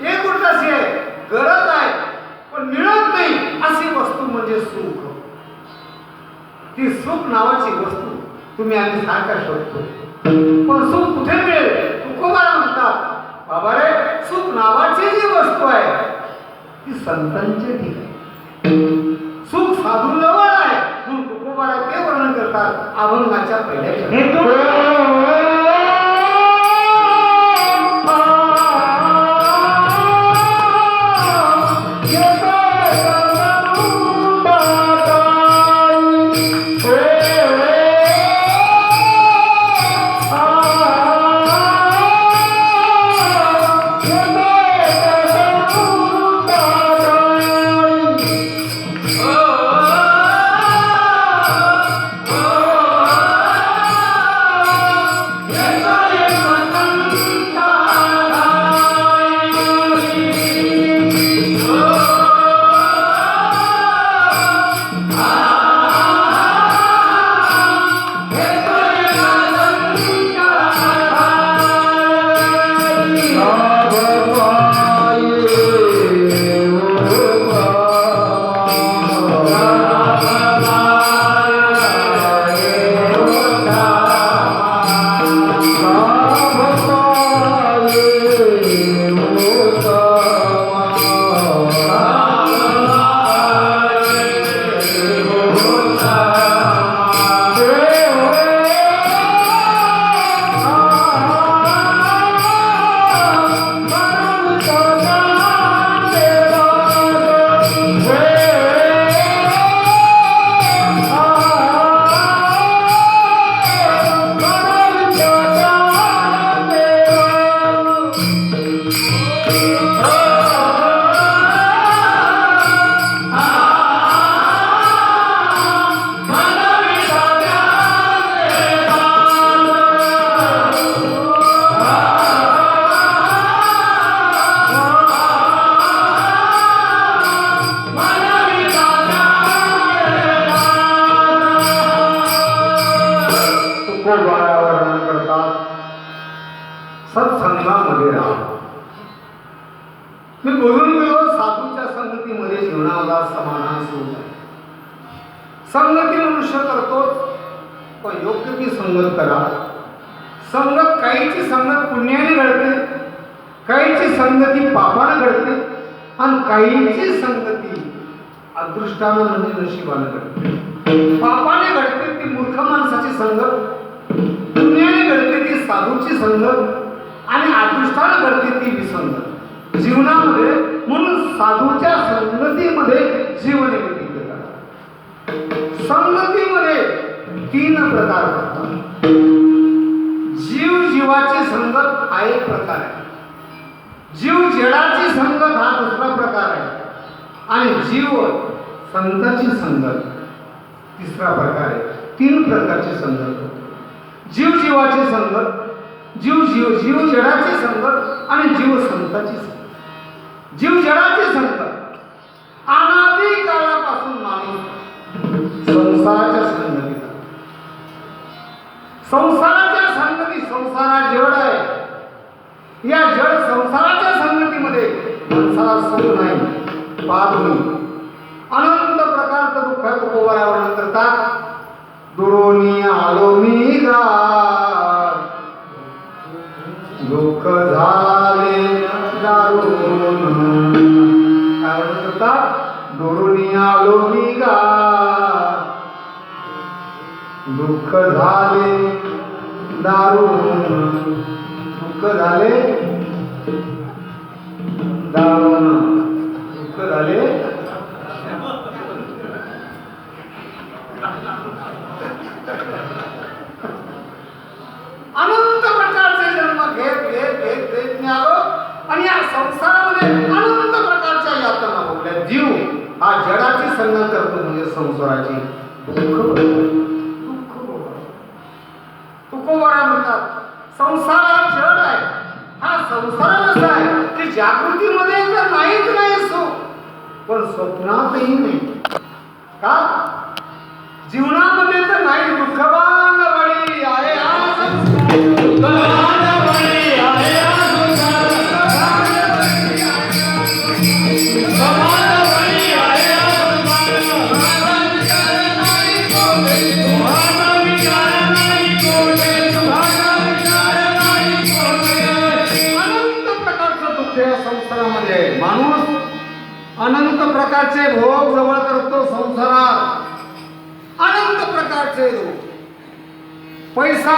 S1: एक गोष्ट अशी आहे, गरज आहे पण मिळत नाही अशी वस्तू म्हणजे सुख. ती सुख नावाची वस्तू तुम्ही आम्ही सारखा शोधतो पण सुख कुठे मिळेल? तुकोबाला म्हणतात, बाबा रे, सुख नावाची जी वस्तू आहे ती संतांची ठिकाणी. सुख साधू जवळ आहे म्हणून तुकोबाला ते वर्णन करतात अभंगाच्या पहिल्या. तुकोबारा वर्णन करतात सत्संगामध्ये राहा. मी बोलून गेलो साधूच्या संगतीमध्ये जीवनाला समाधान सुरू आहे. संगती मनुष्य करतोच, पण योग्य ती संगत करा. संगत काहीची संगत पुण्याने घडते, काहीची संगती पापाने घडते आणि काहीची संगती अदृष्टानं म्हणजे नशिबाने घडते. पापाने घडते ती मूर्ख माणसाची संगत, पुण्याने घडते ती साधूची संगत आणि अदृष्टाने घडते ती विसंगत जीवनामध्ये. म्हणून साधूच्या संगतीमध्ये जीवन व्यतीत करा. संगतीमध्ये 3 प्रकार असतात. जीव जीवाची संगत हा एक प्रकार आहे, जीव जडाची संगत हा दुसरा प्रकार आहे आणि जीव संताची संगत तिसरा प्रकार आहे. 3 प्रकारची संगत. जीव जीवाची संगत, जीव जडाची संगत आणि जीव संताची संगत. जीव जडाची संगत अनादी काळापासून माणूस संसाराच्या संगतीत, संसाराच्या संगती, संसार जड आहे. या जड संसाराच्या संगतीमध्ये माणसाला सुख नाही, पाप नाही. अनंत प्रकारचं दुःख तुकोबारा वर्णन करतात. दुरोनी आलो मी गार, दुःख झाले दारुण. काय वर्णन करतात? दुरोनी आलो मी गार, दुःख झाले दारुण. दुःख झाले दारुण, दुःख झाले अनंत प्रकारचे जन्म घेत मी आलो आणि या संसारामध्ये अनंत प्रकारच्या यातना भोगल्या. जीव हा जडाची संगत करतो म्हणजे संसाराची तुकोबारा म्हणतात संसार हा जड आहे, हा संसार असा आहे की जागृतीमध्ये तर नाहीच नाही सो, पण स्वप्नातही नाही. का? जीवनामध्ये तर नाही. दुःखवान बळी आहे हा संसार, दुःखवान बळी आहे हा संसार, दुःखवान बळी आहे हा संसार. माझा विचार नाही कोठे, माझा विचार नाही कोठे, माझा विचार नाही कोठे. अनंत प्रकारचं दुःख या संसारामध्ये आहे. माणूस अनंत प्रकारचे भोग जवळ करतो संसारात. अनंत प्रकारचे पैसा,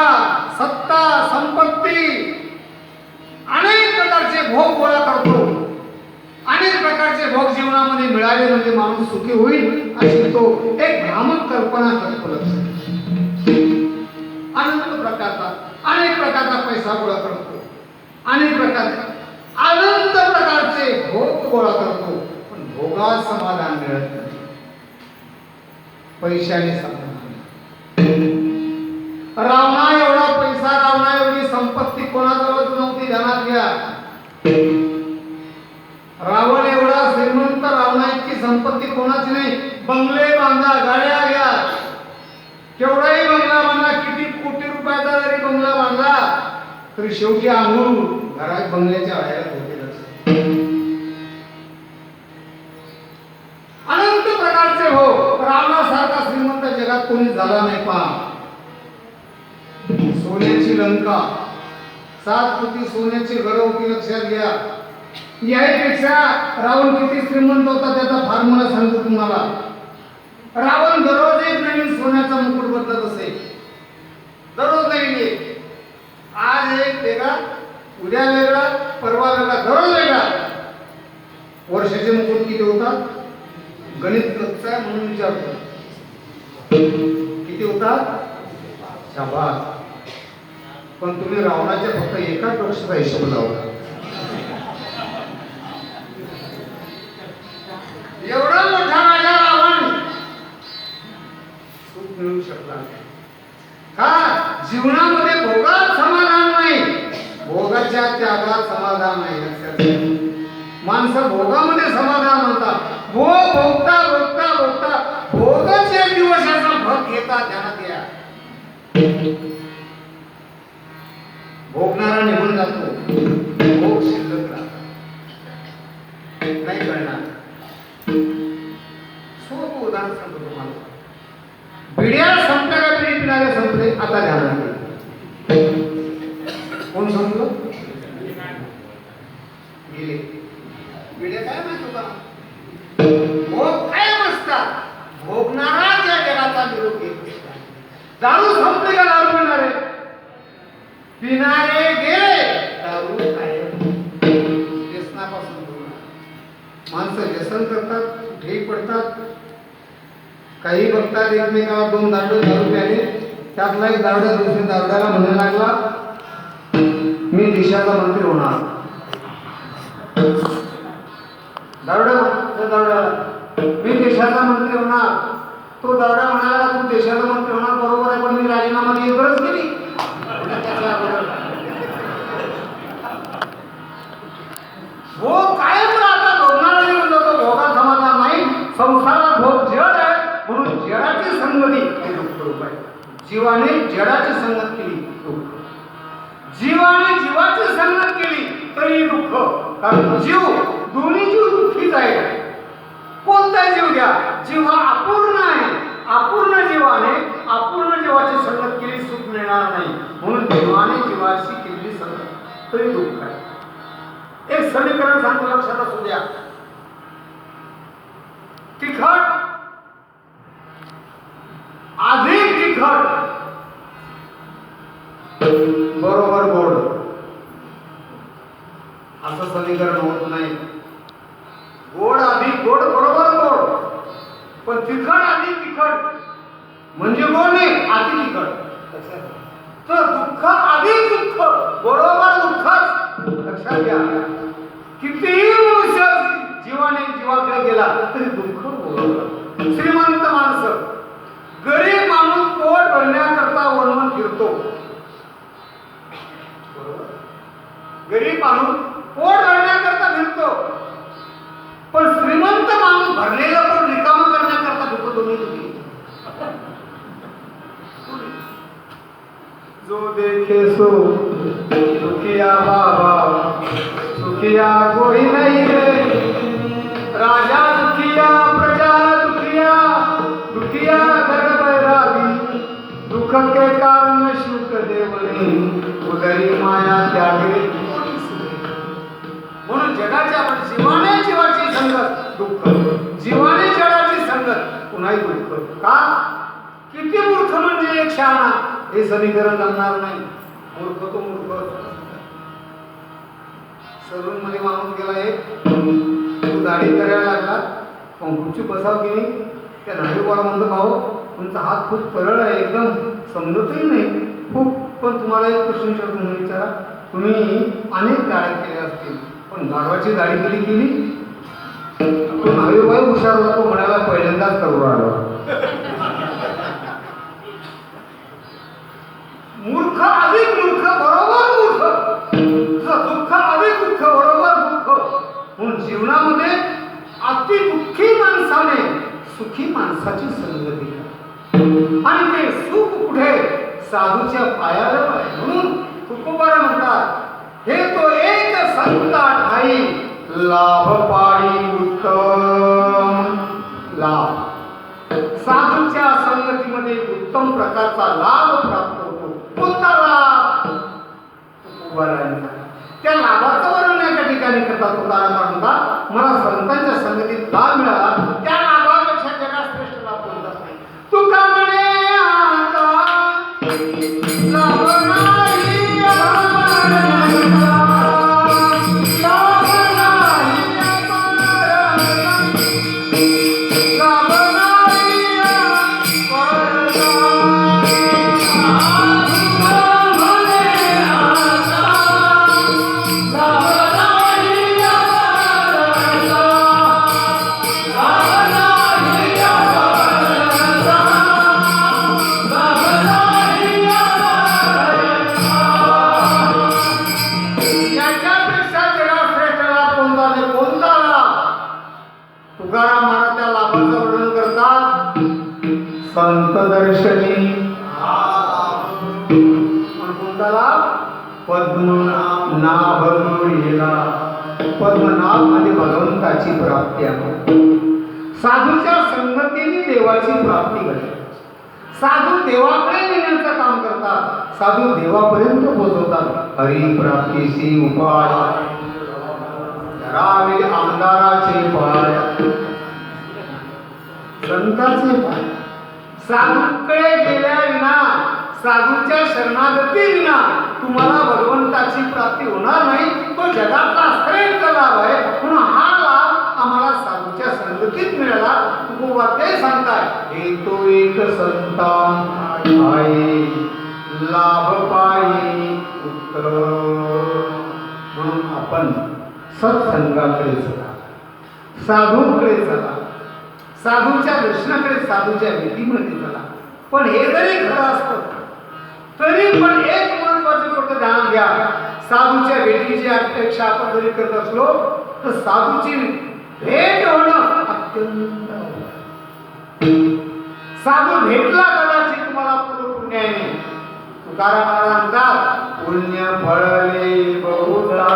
S1: सत्ता, संपत्ती, अनेक प्रकारचे भोग गोळा करतो. अनेक प्रकारचे भोग जीवनामध्ये मिळाले म्हणजे माणूस सुखी होईल अशी तो एक भ्रामक कल्पना करतो. अनंत प्रकारचा, अनेक प्रकारचा पैसा गोळा करतो, अनेक प्रकारचे अनंत प्रकारचे भोग गोळा करतो, पण भोगात समाधान मिळत नाही. पैशाने समाधान. रावणा एवढा पैसा, रावणा एवढी संपत्ती कोणाजवळच नव्हती. ध्यानात घ्या. रावण एवढा श्रीमंत, रावणा इतकी संपत्ती कोणाची नाही. बंगले बांधा, गाड्या घ्या, केवढाही बंगला बांधा, किती कोटी रुपयाचा जरी बंगला बांधला तरी शेवटी आंघोळ घरात बंगल्याच्या बाहेर होते. अनंत प्रकारचे हो. रावणासारखा श्रीमंत जगात कोणी झाला नाही. पहा, सोन्याची लंका, 7 कोटी सोन्याची घरं होती. लक्षात घ्या. यापेक्षा रावण किती श्रीमंत होता त्याचा फॉर्म्युला सांगतो तुम्हाला. रावण दररोज एक नवीन सोन्याचा मुकुट बदलत असे. दररोज नवीन एक. आज एक वेगळा, उद्या वेगळा, परवा वेगळा, दररोज वेगळा. वर्षाचे मुकुट किती होतात? गणित कच्चा आहे म्हणून विचारतो. किती होतात? शाबास. पण तुम्ही रावणाच्या फक्त एका डोक्याचा हिशोब लावला. माणसं भोगामध्ये समाधान म्हणतात. भोग भोगता भोगता भोगता भोगच एक दिवस याचा भोग घेता ध्यानात या. भोगणारा निघून जातो, भोग शिल्लक राहतो. नाही कळणार. सोपं उदाहरण सांगतो तुम्हाला. बिड्या संपल्या का बिडी पिणारे संपले? आता ध्यानात घे. कोण संपलं? गेले. बिड्या काय माहित होता? भोग कायम असतात. भोगणारा या जगाचा निरोप घेत असतात. दारू संपली का दारू पिणारे? पिणारे गेले, दारू कायम. व्यसनापासून दूर. माणसं व्यसन करतात, कुठेही पडतात. काही बघतात एकमेकाला दोन दारू प्याले. त्यातला एक दारुड्या दुसऱ्या दारुड्याला म्हणायला लागला मी देशाचा मंत्री होणार. दारुड्याला मी देशाचा मंत्री होणार. तो दारुड्या म्हणाला तू देशाचा मंत्री होणार बरोबर आहे, पण मी राजीनामा द्यायची गरज केली. भोग कायम राहतात. भोगणारा निघून जातो, भोगात समाधान नाही. संसारात भोग जड आहे म्हणून जडाची संगती हे दुःख रूप आहे. जीवाने जडाची संगत केली दुःख. जीवाने जीवाची संगत केली तरी दुःख. कारण जीव दोन्ही जीव दुःखीच आहे. कोणता जीव घ्या, जीव हा अपूर्ण आहे. अपूर्ण जीवाने अपूर्ण जीवाची संगत केली सुख मिळणार नाही. म्हणून जीवाने जीवाशी केलेली संगत तरी दुःख आहे. एक समीकरण सांगतो, लक्षात असू द्या. तिखट अधिक तिखट बरोबर गोड असं समीकरण होत नाही. गोड अधिक गोड बरोबर गोड, पण तिखट अधिक तिखट म्हणजे गोड नाही, अति तिखट. तर दुःख अधिक दुःख बरोबर दुःखच. लक्षात घ्या. कितीही मनुष्य जीवाने जीवाकडे गेला तरी दुःख बरोबर. श्रीमंत माणसं, गरीब माणूस पोट भरण्याकरता वणवण फिरतो. गरीब माणूस पोट भरण्याकरता फिरतो, पण श्रीमंत माणूस भरलेला पोट रिकामा करण्याकरता दुःख दोन्ही दुखी. जो देखे सो दुखिया बाबा, सुखिया कोई नहीं रे. राजा दुखिया, प्रजा दुखिया, दुखिया घर बैरागी. दुख के कारण शुक देवनी, उदरी माया त्यागे. म्हणून जगाची आपण जीवाने जीवाची संगत दुःख, जीवाने जगाची संगत पुन्हा दुःख. का? किती मूर्ख म्हणजे एक शहाणा हे समीकरण जमणार नाही. मूर्ख तो मूर्ख. सलून मध्ये माणूस गेला, एक तू दाढी करायला लागला, खुर्ची बसाव की नाही. त्या दाढीवाला म्हणतो भाऊ तुमचा हात खूप सरळ आहे, एकदम समजतही नाही खूप. पण तुम्हाला एक प्रश्न विचारतो, तुम्ही विचारा. तुम्ही अनेक दाढ्या केल्या असतील, पण गाढवाची दाढी कधी केली? तो नावेबाई हुशार होता, तो म्हणाला पहिल्यांदाच करू राहिला. मूर्ख अधिक मूर्ख बरोबर मूर्ख. दुःख अधिक दुःख बरोबर दुःख. म्हणून जीवनामध्ये अति दुःखी माणसाने सुखी माणसाची संगती. आणि ते सुख कुठे? साधूच्या पायावर आहे. म्हणून तुकोबारा म्हणतात, हे तो एक संता ठाई लाभ पाडी उत्तम लाभ. साधूच्या संगतीमध्ये उत्तम प्रकारचा लाभ प्राप्त होतो. कोणता लाभ? तुकोबारांचा. त्या लाभाचं वर्णन एका ठिकाणी करतात. तुकाराम म्हणतात, मला संतांच्या संगतीत लाभ मिळाला, त्या लाभापेक्षा जगात श्रेष्ठ लाभ कोणताच नाही. तुका म्हणे आता लाभ नाही अपार.
S2: Ah
S1: कोणता लाभ? तुकाराम महाराज त्या लाभाचं वर्णन करतात, संत दर्शनी. कोणता लाभ? पद्मनाभ जोडीला. पद्मनाभ म्हणजे भगवंताची प्राप्ती आहे. साधूच्या संगतीने देवाची प्राप्ती घडते. साधू देवाकडे नेण्याचं काम करतात, साधू देवापर्यंत पोहोचवतात. हरी प्राप्तीशी उपाय धरावे आमदाराचे पाय, संतांचे पाय. साधूकडे गेल्या विना, साधूच्या शरणागती विना तुम्हाला भगवंताची प्राप्ती होणार नाही. तो जगातला श्रेष्ठ लाभ आहे. म्हणून हा लाभ आम्हाला साधूच्या संगतीत मिळाला. तुकोबा ते सांगताय, हे तो एक संता आहे लाभ पायी उत्तर. म्हणून आपण सत्संगाकडे चला, साधूकडे चला, साधूच्या दर्शनाकडे, साधूच्या भेटीमध्ये चला. पण हे जरी खरं असतं तरी पण एक महत्वाची गोष्ट ध्यानात घ्या. साधूच्या भेटीची अपेक्षा आपण जरी करत असलो तर साधूची भेट होणं अत्यंत. साधू भेटला कदाचित तुम्हाला पुण्याने. तुकाराम महाराज म्हणतात, पुण्य फळले बहुधा,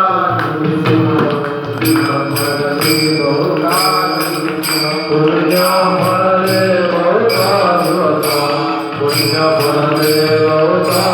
S1: पुण्य फळले बहुधा, पुण्य फळले बहुधा, पुण्य फळले बहुधा.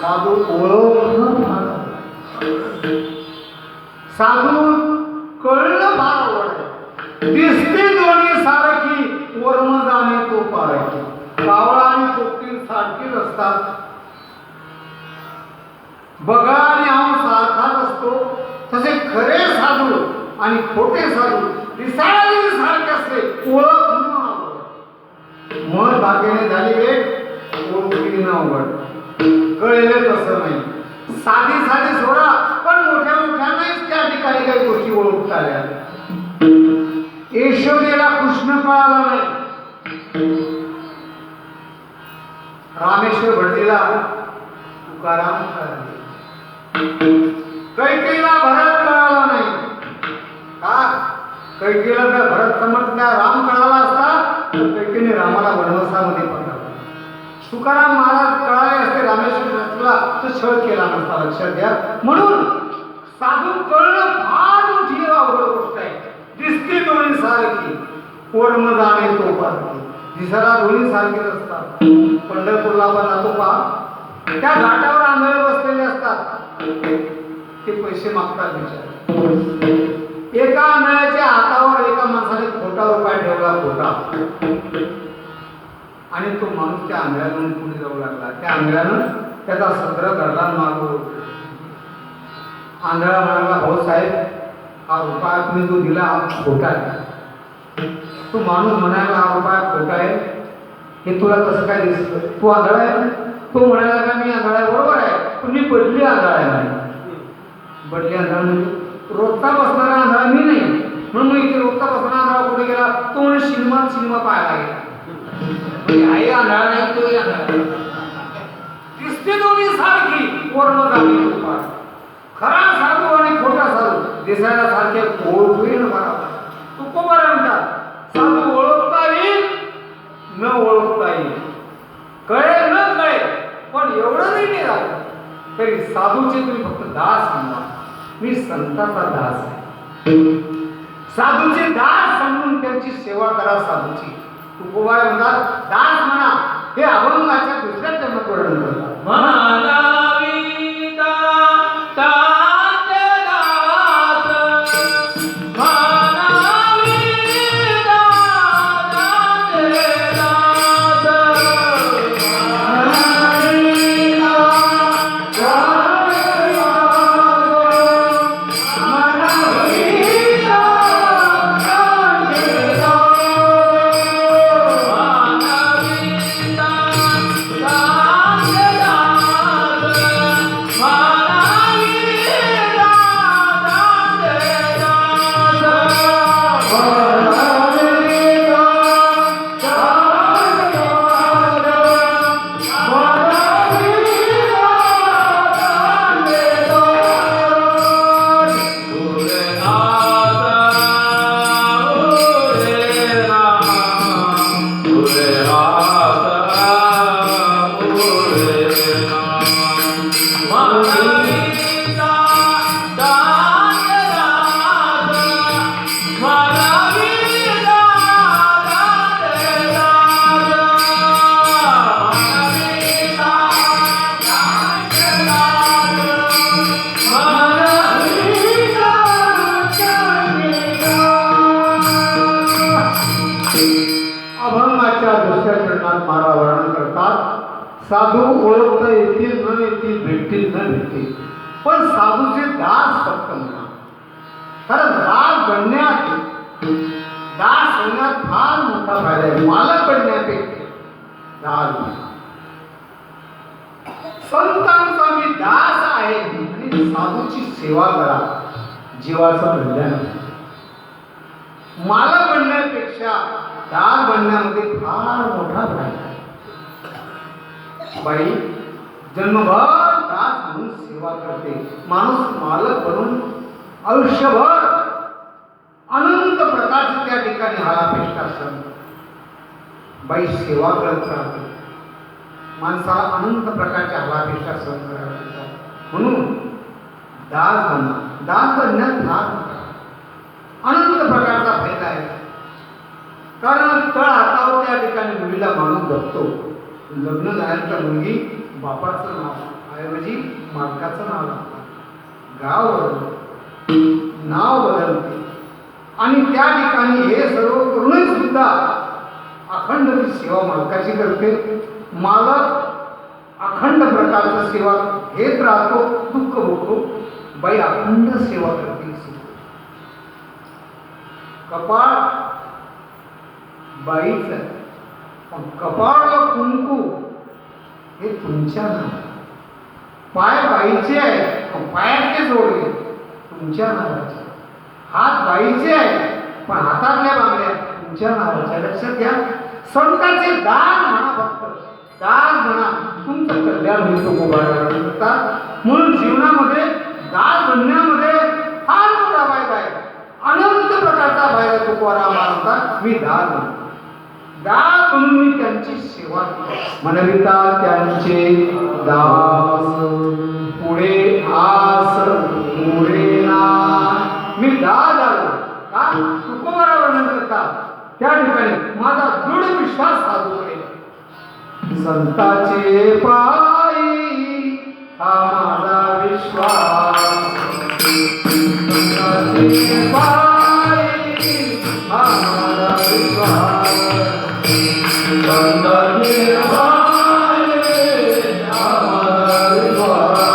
S1: साधू साधू कळलं फार आवड. दिसते दोन्ही सारखी वर्म जाणे तो पारखी. कावळा आणि कोकीळ सारखीच असतात. बगळा आणि हंस सारखाच असतो. तसे खरे साधू आणि खोटे साधू दिसायला सारखे असते. ओळख मन भाग्याने झाली भेट ओळखी न अवघड. कळले तसं नाही. साधी साधी सोडा पण मोठ्या मोठ्या नाही त्या ठिकाणी काही गोष्टी ओळखता आल्या. यशोदेला कृष्ण कळाला नाही. रामेश्वर भटजीला तुकाराम कळाले. कैकेयीला भरत कळाला नाही. का? कैकेयीला जर भरत समजल्या राम कळाला असता तर कैकेयीने रामाला वनवासामध्ये पडला. तुकाराम महाराज कळाले असते रामेश्वरला तर छळ केला नसता. लक्षात घ्या. म्हणून साधू कळणं फार मोठी अवघड गोष्ट आहे. दिसते दोन्ही सारखी वर्म जाणे तो पारखी. दिसायला दोन्ही सारखीच असतात. पंढरपूरला पण जातो पहा, त्या घाटावर आंधळे बसलेले असतात. ते पैसे मागतात बिचारे. एका आंधळ्याच्या हातावर एका माणसाने खोटा रुपया ठेवला. खोटा. आणि तो माणूस त्या आंधळ्याकडून पुढे जाऊ लागला. त्या आंधळ्यानं त्याचा सत्र धरला मागो. आंधळा म्हणाला, भाऊसाहेब हा रुपया तुम्ही जो दिला हा खोटा आहे. तो माणूस म्हणायला हा रुपया खोटा आहे, हे तुला कसं काय दिसतं? तू आंधळा आहे? तो म्हणायला का मी आंधळा आहे? बरोबर आहे, पण मी बदली आंधळा आहे म्हणे. बदली आंधळा म्हणजे रोजचा बसणारा आंधळा मी नाही, म्हणून मग इथे रोजचा बसणारा आंधळा कुठे गेला? तो म्हणे सिनेमा पाहायला गेला. म्हणजे आई आंधळा नाही, तोही आंधळा. दिसते दोन्ही सारखी, वर्ण झाली उपाय. खरा साधू आणि खोटा साधू दिसायला सारखे ओळखूही न बरोबर. तुकोबा म्हणतात साधू ओळखता येईल न ओळखता येईल, कळेल न कळेल, पण एवढं नाही झालं तरी साधूचे तुम्ही फक्त दास म्हणा. मी संताचा दास आहे. साधूचे दास समजून त्यांची सेवा करा. साधूची तुकोबा म्हणतात दास म्हणा. हे अभंगाच्या दुसऱ्या जन्मात वर्णन करतात. साधू ओळखता येतील न येतील, भेटतील न भेटतील, पण साधूचे दास फक्त म्हणा. कारण दास होण्यात फार मोठा फायदा आहे. मालक बनण्यापेक्षा दास बना. संतांचा मी दास आहे आणि साधूची सेवा करा. जीवाचं कल्याण. मालक बनण्यापेक्षा दास बनण्यामध्ये फार मोठा फायदा आहे. बाई जन्मभर दास म्हणून सेवा करते. माणूस मालक बनून आयुष्यभर अनंत प्रकारचे त्या ठिकाणी हालापेष्टा सण बाई सेवा करत राहते. माणसाला अनंत प्रकारच्या हालापेष्टा सहन कराव्या लागतात. म्हणून दास बना. दास बनण्यात फार अनंत प्रकारचा फायदा आहे. कारण तळ हातावर त्या ठिकाणी मुलीला माणूस जपतो. लग्न झाल्यानंतर मुलगी बापाचं नाव ऐवजी मालकाचं नाव लागतं. गाव बदलते, नाव बदलते आणि त्या ठिकाणी हे सर्व करूनही सुद्धा अखंड ती सेवा मालकाची करते. मालक अखंड प्रकारचं सेवा घेत राहतो, दुःख भोगतो. बाई अखंड सेवा करते. कपाळ बाईच आहे, पण कपाळाला कुंकू हे तुमच्या नाव. पाय बाईचे आहे, पायातले जोडले तुमच्या नावाचे. हात बाईचे आहे, पण हातातल्या बांगड्या तुमच्या नावाच्या. लक्षात घ्या. संतांचे दास म्हणा, फक्त दास म्हणा, तुमचं कल्याण होतो. म्हणतात म्हणून जीवनामध्ये दास बनण्यामध्ये फार मोठा फायदा आहे. अनंत प्रकारचा फायदा तुकोबाराम म्हणतात. मी दास बनतो. दास म्हणून मी त्यांची सेवा म्हणविता त्यांचे दास. पुढे आस पुढे ना. मी दास झालो का तुकोबाराम वर्णन करतात. त्या ठिकाणी माझा दृढ विश्वास साधू आहे. संताचे पायी हा माझा विश्वास. संताचे पायी हा माझा विश्वास. संताचे पायी हा माझा विश्वास.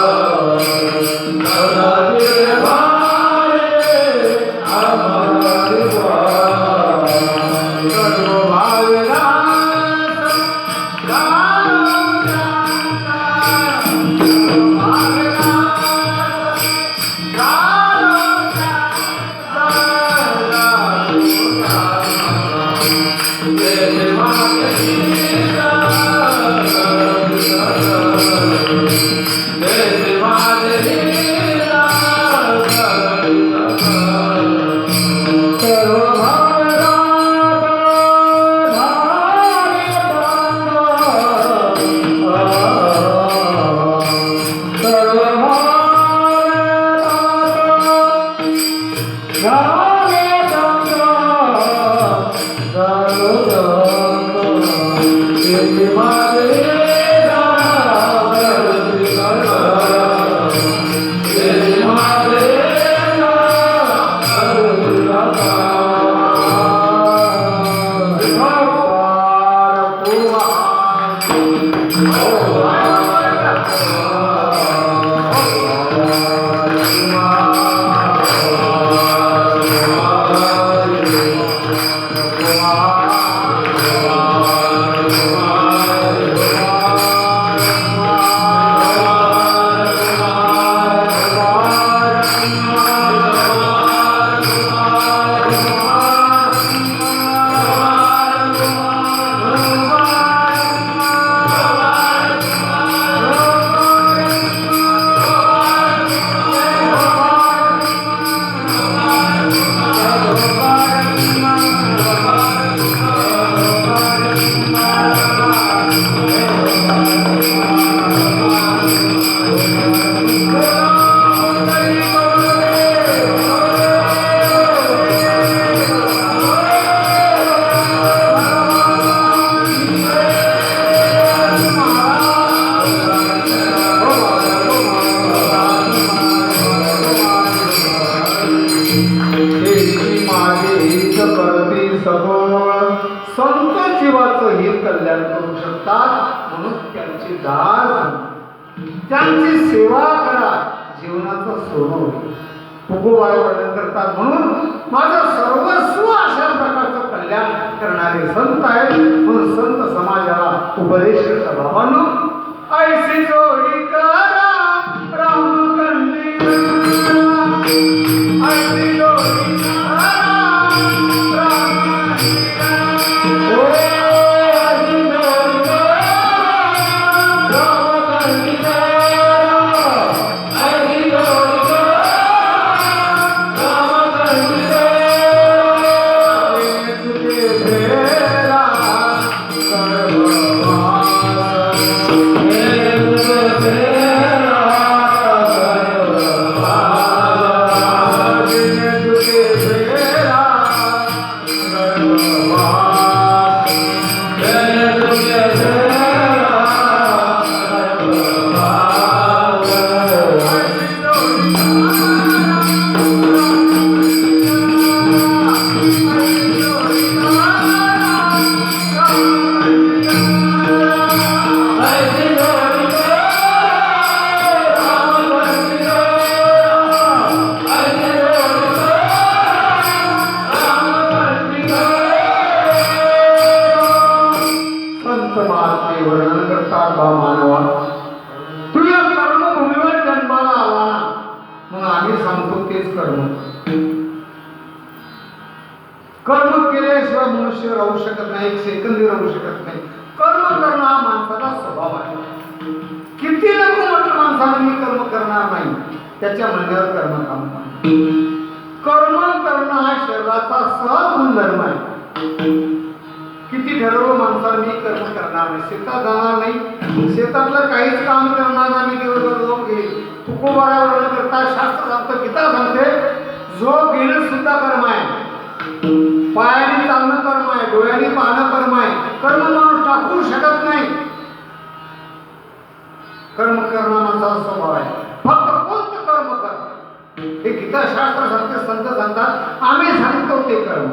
S1: संत जीवाचं हित कल्याण करू शकतात म्हणून त्यांची दास त्यांची सेवा करा जीवनाचं सोनं होईल. तुकोबाई वर्णन करतात म्हणून माझं सर्वस्व अशा प्रकारचं कल्याण करणारे संत आहेत म्हणून संत समाजाला उपदेश करता. बाबांनो ऐशी जोडी करा राम कंदी ऐशी जोडी करा राम वर्णन करतात. बा मानवा तुझ्या कर्मभूमीवर जन्माला आला ना मग आम्ही सांगतो तेच कर्म. कर्म केल्याशिवाय मनुष्य राहू शकत नाही, एक सेकंद राहू शकत नाही. कर्म करणं हा माणसाचा स्वभाव आहे. किती नको म्हटलं माणसानं मी कर्म करणार नाही त्याच्या म्हणण्यावर कर्म काम कर्म करणं हा शरीराचा सहज गुणधर्म आहे. किती ठरवलं माणसाला मी कर्म करणार नाही, शेतात जाणार नाही, शेतातलं काहीच काम करणार नाही, दिवसभर झोप घेईल. तुकोबारावर करता शास्त्र सांगतं, गीता सांगते झोप घेणं सुद्धा कर्म आहे, पायाने चालणं कर्म आहे, डोळ्याने पाहणं कर्म आहे. कर्म माणूस टाकू शकत नाही. कर्म करणं माणसाचा स्वभाव आहे. फक्त कोणतं कर्म कर हे गीता शास्त्र सांगते, संत सांगतात, आम्ही सांगतो ते कर्म.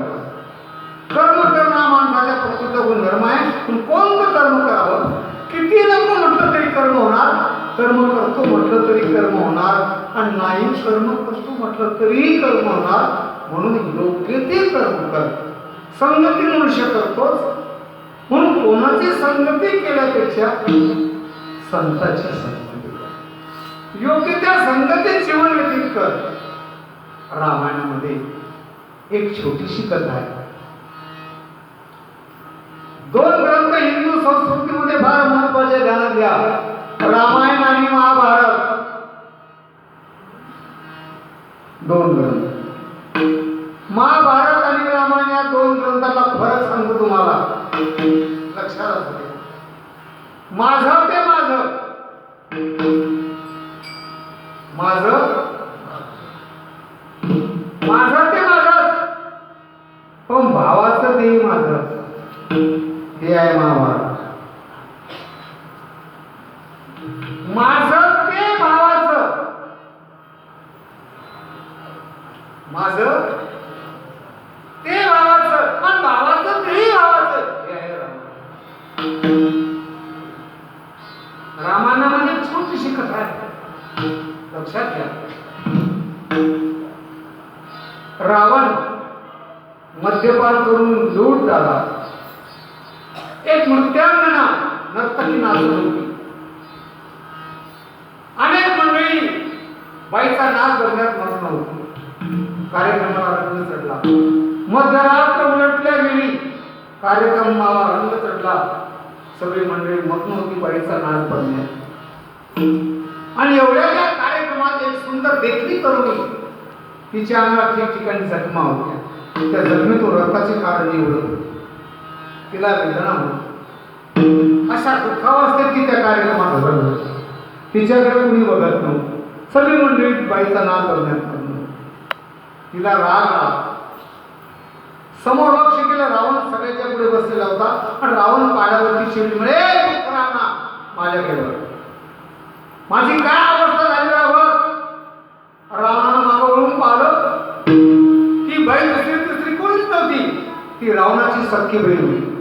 S1: कर्म करणं हा माणसाच्या प्रकृतीचा गुणधर्म आहे. पण कोणतं कर्म करावं, किती नको म्हटलं तरी कर्म होणार. कर्म करतो म्हटलं तरी कर्म होणार आणि नाही कर्म करतो म्हटलं तरीही कर्म होणार. म्हणून योग्य ते कर्म कर. संगती मनुष्य करतोच, म्हणून कोणाची संगती केल्यापेक्षा संताची संगती कर. योग्य त्या संगतीत जीवन व्यतीत कर. रामायणामध्ये एक छोटीशी कथा आहे. दोन ग्रंथ हिंदू संस्कृतीमध्ये फार महत्वाचे ध्यानात घ्या. रामायण आणि महाभारत दोन ग्रंथ. महाभारत आणि रामायण या दोन ग्रंथातला फरक सांगतो तुम्हाला, लक्षात असू दे. माझं ते माझं, माझं माझं ते माझं, पण भावाचं ते माझं, हे आहे महाभारत. माझं ते भावाचं, माझं ते भावाचं, पण भावाचं तेही भावाचं, हे आहे रामायण. रामायणामध्ये छोटीशी कथा आहे, लक्षात घ्या. रावण मद्यपान करून लूट झाला. एक नृत्यांगना नर्तकी नाचत होती. अनेक मंडळी बाईचा नाच करण्यात मग्न होती. कार्यक्रमाला रंग चढला. मध्यरात्र उलटल्या गेली. कार्यक्रमाला रंग चढला. सगळी मंडळी मग्न होती बाईचा नाच बघण्यात. आणि एवढ्या कार्यक्रमात एक सुंदर देखणी तरुणी, तिच्या अंगात ठिकठिकाणी जखमा होत्या. त्या जखमेतून रक्ताचे कारण निवडत. तिला वेदना होती. अशा दुःखावस्थेत ती त्या कार्यक्रमात हजर होती. तिच्याकडे कुणी बघत नव्हतं. सगळी मंडळी बाईचा नाच करण्यात नव्हतं. तिला राग आला. समोर लक्ष केलं. रावण सगळ्याच्या पुढे बसलेला होता आणि रावण पाण्यावरती शिरली म्हणे, पुत्रांना माझ्या गेल्यावर माझी काय अवस्था झाली बघ. रावणानं मागं वळून पाहिलं. ती बाई दुसरी कोणीच नव्हती. ती रावणाची सख्खी बहीण होती.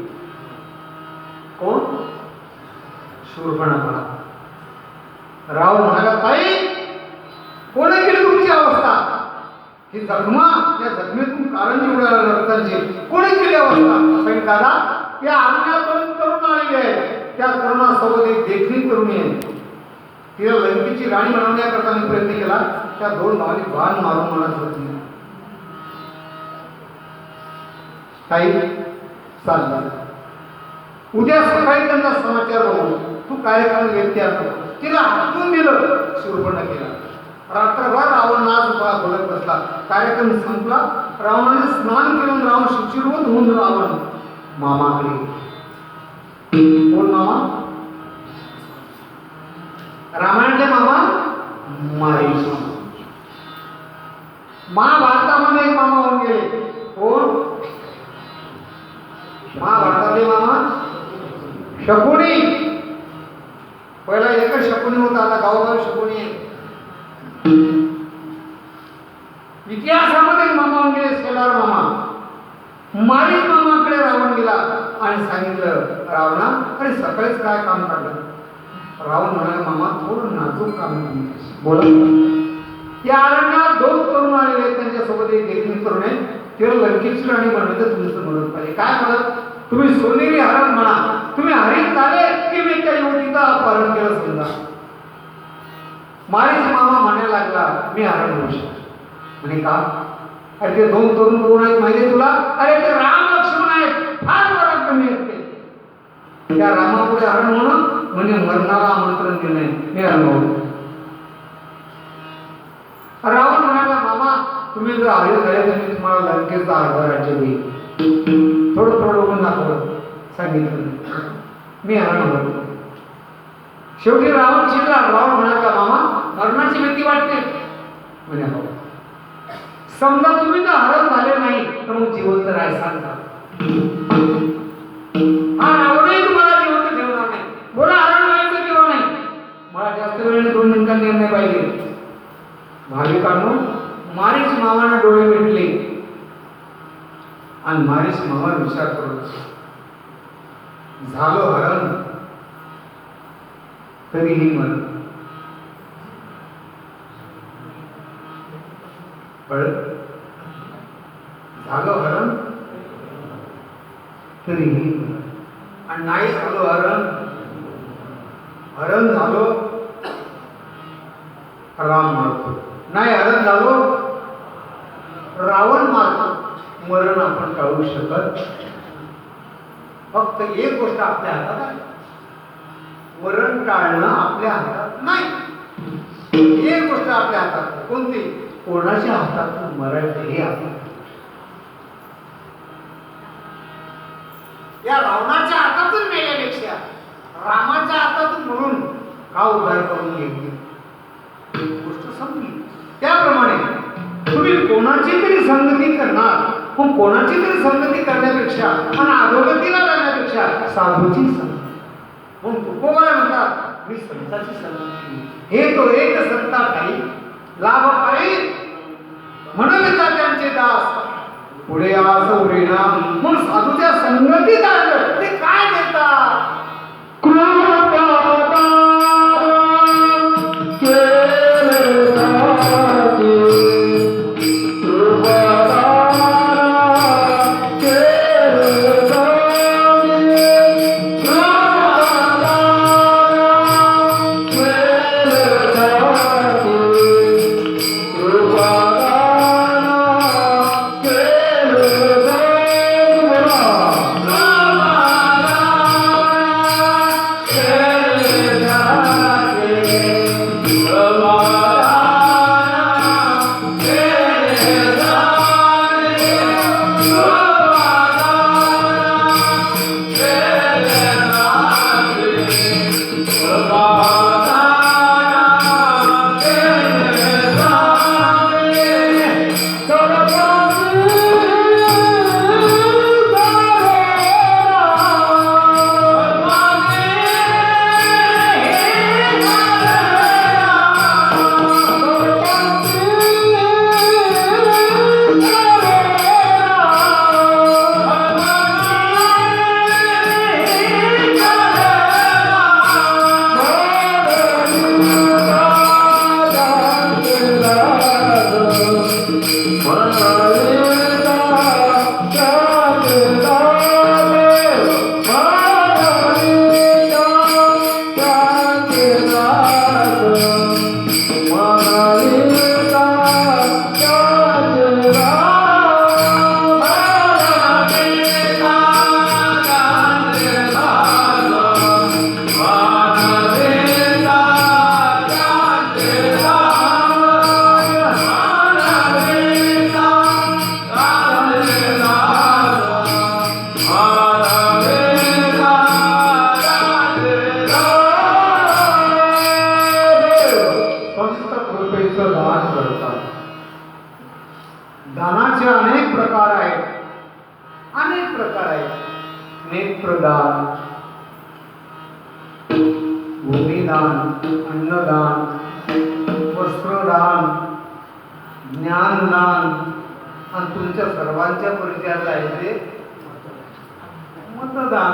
S1: कोण? शूर्पणखा. रावण म्हणाला, ताई कोणी केली तुमची अवस्था? ही जखमा, त्या जखमेतून कारण निवडायला रक्ताची कोणी केली अवस्था? सांगितलं, दादा या अरण्यातून तरुण आलेली आहे. त्या तरुणासोबत एक देखणी तरुणी आहे. तिला लंकेची राणी बनवण्याकरता मी प्रयत्न केला. त्या दोन भावांनी बाण मारून मला धरली. ताई चालला, उद्या सकाळी त्यांचा समाचार बघू. तू कार्यक्रम व्यक्ती आणतो. तिला हातून दिलं. शूर्पणखेला. रात्रभर रावण नाच बोलत बसला. कार्यक्रम संपला. रावणाने स्नान केलं. रावण शुचिर्वत होऊन रावण मामाकडे. कोण मामा? रामायणातले मामा मारीच. महाभारतामध्ये एक मामा होऊन गेले. कोण? महाभारतातले मामा शकुनी. पहिला एकच शकुनी होता, आता गावोगावी शकुनी आहे. इतिहासामध्ये मामा होऊन गेले शेलार मामा. मारीच मामाकडे रावण गेला आणि सांगितलं, रावणा अरे सकाळीच काय काम काढलं? रावण म्हणाले, मामा थोडं नाजूक काम बोला. या अरण्यात दोन तरुण आलेले आहेत. त्यांच्यासोबत एक देखणी तरुण आहे. तिला लंकेची राणी बनवायचं तुमचं मदत पाहिजे. काय म्हणत? तुम्ही सोनेरी हरण म्हणा. तुम्ही हरिण झाले की मी त्या युवतीचं अपहरण केलं समजा. मारीच मामा म्हणायला लागला, मी हरण होऊ शकतो. म्हणे का? अरे ते दोन तरुण कोण आहेत माहिती आहे तुला? अरे ते राम लक्ष्मण आहेत. फार बरं कमी आहेत ते. त्या रामापुढे हरण होणं म्हणजे मरणाला आमंत्रण देणे. मी हरण होतो. रावण म्हणाला, मामा तुम्ही जर हरिण झाले तर मी तुम्हाला लंकेचा अर्ध राज्य देईल. थोडं होऊन दाखवलं. सांगितलं मी हरण होतो. शेवटी रावण शिकला. रावण म्हणाला, मामा मरणाची भीती वाटते? म्हणजे हो. समजा तुम्ही जर हरण झाले नाही तर मग जिवंत राहायचं का? हा रावणही तुम्हाला जिवंत ठेवणार नाही. बोला हरण व्हायचं किंवा नाही? मला जास्त वेळेने 2 मिनिटांनी निर्णय पाहिजे. भाविकांनो, मारीच मामाना डोळे मिटले आणि मारीच मामा विचार करत, झालो हरण तरीही मरण. कळलं? झालं हरण तरीही आणि नाही झालं हरण झालं राम मारतो, नाही हरण झालो रावण मारतो. मरण आपण टाळू शकत, फक्त एक गोष्ट आपल्या हातात आहे, मरण टाळणं आपल्या हातात नाही. एक गोष्ट आपल्या हातात, कोणती? कोणाच्या हातात मरण हे आपण. या रावणाच्या हातातून मेल्यापेक्षा रामाच्या हातातून म्हणून का उद्धार करून घेतली, गोष्ट संपली. त्याप्रमाणे तुम्ही कोणाची तरी संगती करणार, पण कोणाची तरी संगती करण्यापेक्षा आणि अधोगतीला जाण्यापेक्षा साधूची संगती. म्हणून तुकोबाला म्हणतात मी संताची संगती, हे तो एक संता काही लाभ पायी म्हणविता त्यांचे दास पुढे आस उरेना. म्हणून साधूच्या संगतीत आलं ते काय देतात? दानाचे अनेक प्रकार आहेत, अनेक प्रकार आहेत. नेत्रदान, भूमिदान, अन्नदान, वस्त्रदान, ज्ञानदान आणि तुमच्या सर्वांच्या परिचयात आहे ते मतदान.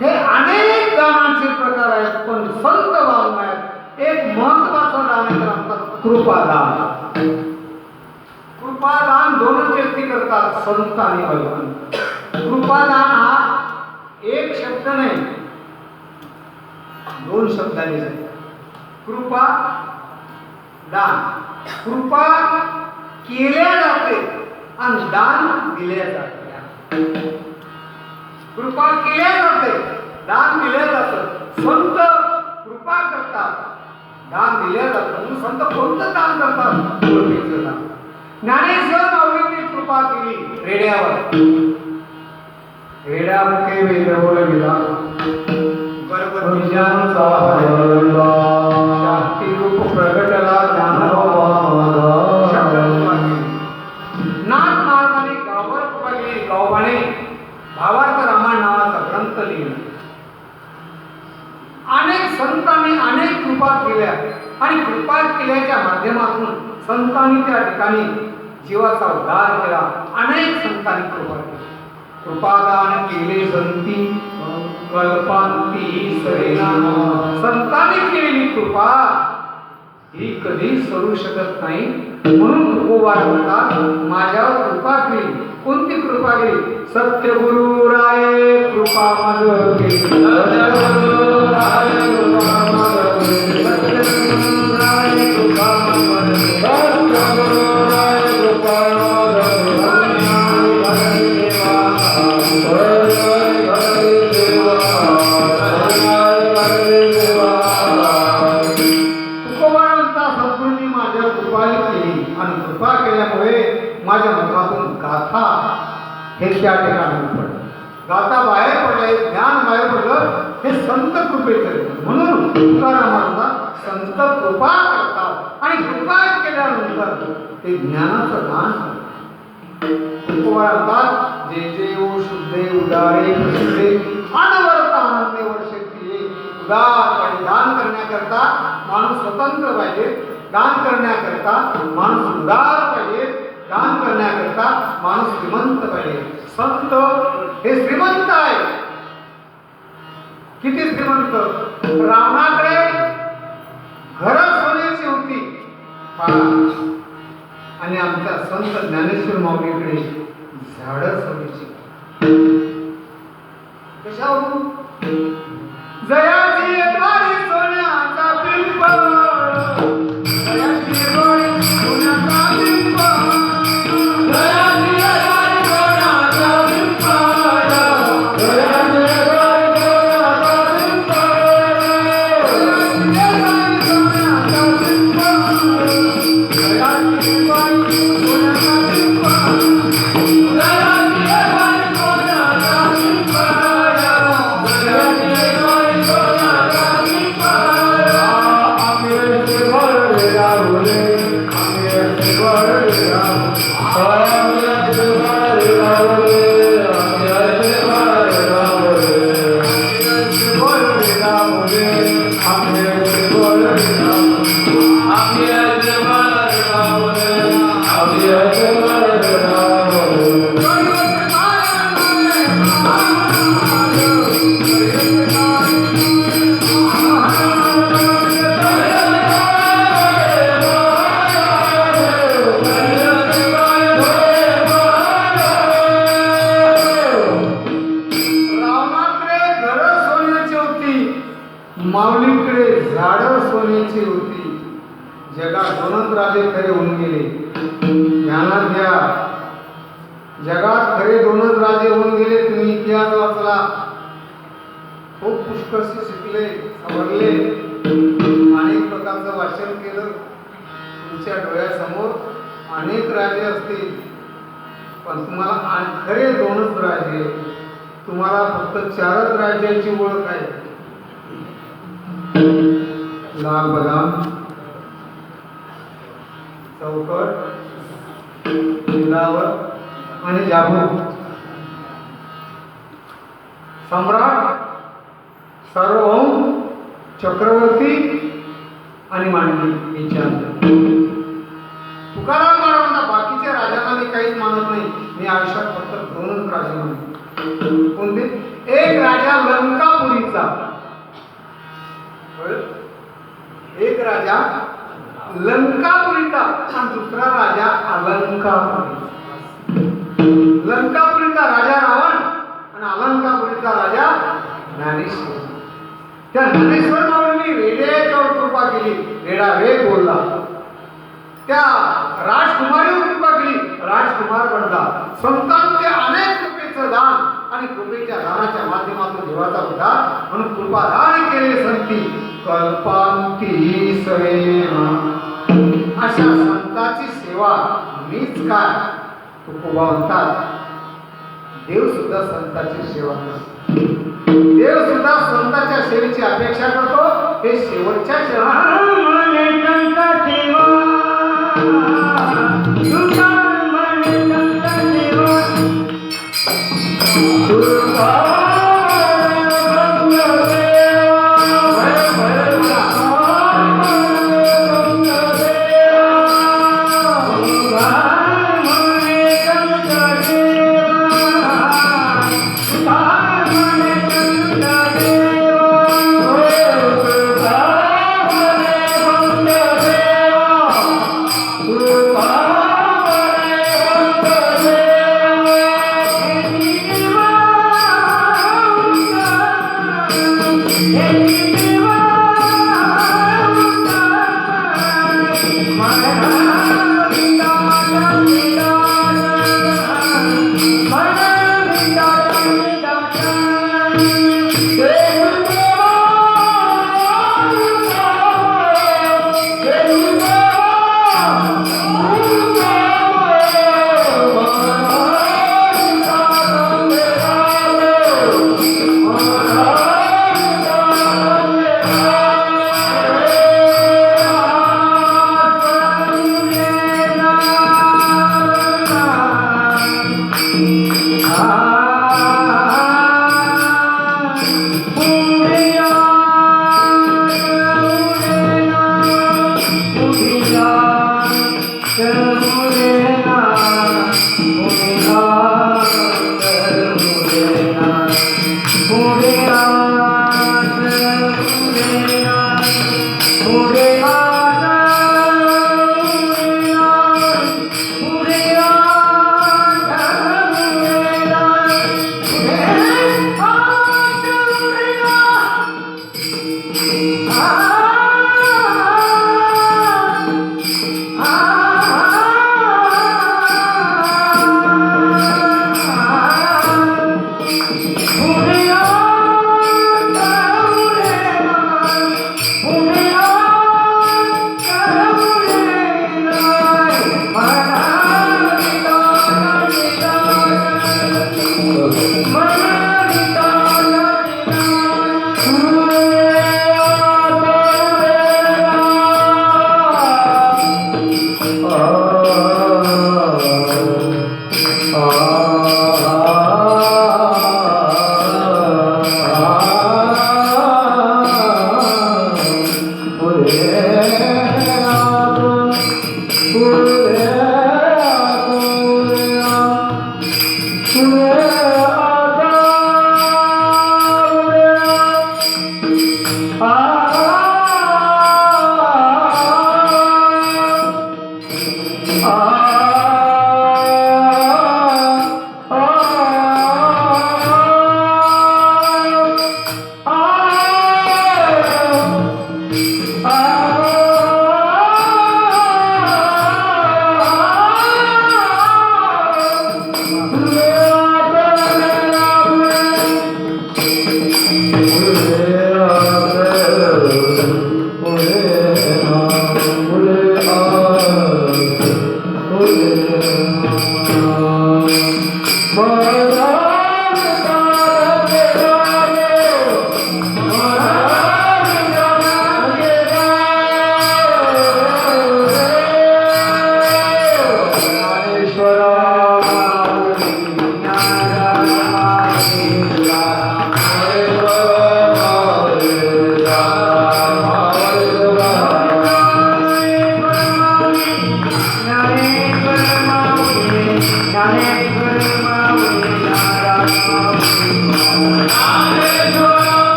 S1: हे अनेक दानाचे प्रकार आहेत. पण संत वाङ्मयात एक महत्वाचं दान आहे, तर म्हणतात कृपादान. कृपादान दोनच व्यक्ती करतात, संत आणि भगवान. कृपादान हा एक शब्द नाही, दोन शब्दांनी कृपा दान. कृपा केल्या जाते आणि दान दिल्या जाते. कृपा केल्या जाते, दान दिल्या जातं. संत कृपा करतात, दान दिल्या जातं. म्हणून संत कोणतं दान करतात? कृपेचं दान. ज्ञानेश्वर माऊलींनी कृपा केली रेड्यावर. रेड्या मुखे वेदवळ विधा गर्भबीजांचा शाक्ती रूप प्रगटला नाथ महाराजांनी गावावर कृपा केली. गावबाने भावार्थ रामायण नावाचा ग्रंथ लिहिला. अनेक संतांनी अनेक कृपा केल्या आणि कृपा केल्याच्या माध्यमातून संतांनी त्या ठिकाणी जीवाचा उद्धार केला. अनेक संतांनी कृपा केली. कृपादान केले संती कल्पांती सरेना. संतांनी केलेली कृपा ही कधी सरू शकत नाही. म्हणून तुकोबा म्हणतात माझ्यावर कृपा केली. कोणती कृपा केली? सत्यगुरु राये कृपा माझ केली. सत्यगुरु राये कृपा माझ केली. सत्यगुरु राये कृपा माझ केली. सत्यगुरु राये कृपा माझ आणि कृपा केल्यामुळे माझ्या मुखातून गाथा हे त्या ठिकाणी पडलं. गाथा बाहेर पडले, ज्ञान बाहेर पडलं. हे संत कृपेचं. म्हणून तुकाराम म्हणतात संत कृपा करतात आणि कृपा केल्यानंतर ते ज्ञानाचं दान म्हणतात. जे जे ओ शुद्धे उदारे प्रसिद्धे अनवरत आनंदे वर्षे. उदारपणे दान करण्याकरता माणूस स्वतंत्र पाहिजे. दान करण्याकरता माणूस उदार पाहिजे. दान करण्याकरता माणूस श्रीमंत पाहिजे. संत हे श्रीमंत आहे. किती श्रीमंत? रावणाकडे घर सोन्याची होती आणि आमच्या संत ज्ञानेश्वर माऊलीकडे झाडं सोन्याची. कशावरून? जयाची येणारी सोन्याचा पिंपळ. माऊलीकडे झाडं सोन्याची होती. जगात दोनच राजे खरे होऊन गेले. ध्यानात घ्या, जगात खरे दोनच राजे होऊन गेले. तुम्ही इतिहास वाचला, खूप पुष्कळशी शिकले, समजले, अनेक प्रकारचं वाचन केलं. तुमच्या डोळ्यासमोर अनेक राजे असतील, पण तुम्हाला खरे दोनच राजे. तुम्हाला फक्त 4च राज्यांची ओळख आहे. लाल बदाम, चौकट, किल्लावर आणि जाबू. सम्राट, सार्वभौम, चक्रवर्ती आणि मांडवी. हे 4. तुकाराम म्हणतात बाकीच्या राजांना मी काहीच मानत नाही. मी आयुष्यात फक्त 2च राजे मानतो. कोणते? एक राजा लंकापुरीचा. एक राजा लंकापुरीचा आणि दुसरा राजा अलंकापुरीचा. लंकापुरीचा राजा रावण आणि अलंकापुरीचा राजा ज्ञानेश्वर. त्या ज्ञानेश्वर माऊलींनी रेड्याच्यावर कृपा केली. रेडा वेद बोलला. त्या राजकुमारीवर कृपा केली. राजकुमार बनला. संतांचे अनेक कृपेचं दान आणि कृपेच्या दानाच्या माध्यमातून जीवाचा उद्धार म्हणून कृपादान केले संती. कल्पांती सेवा. अशा संताची सेवा मीच काय? तुकोबा म्हणतात देव सुद्धा संताची सेवा करतो. देव सुद्धा संताच्या सेवेची अपेक्षा करतो. हे शेवटच्या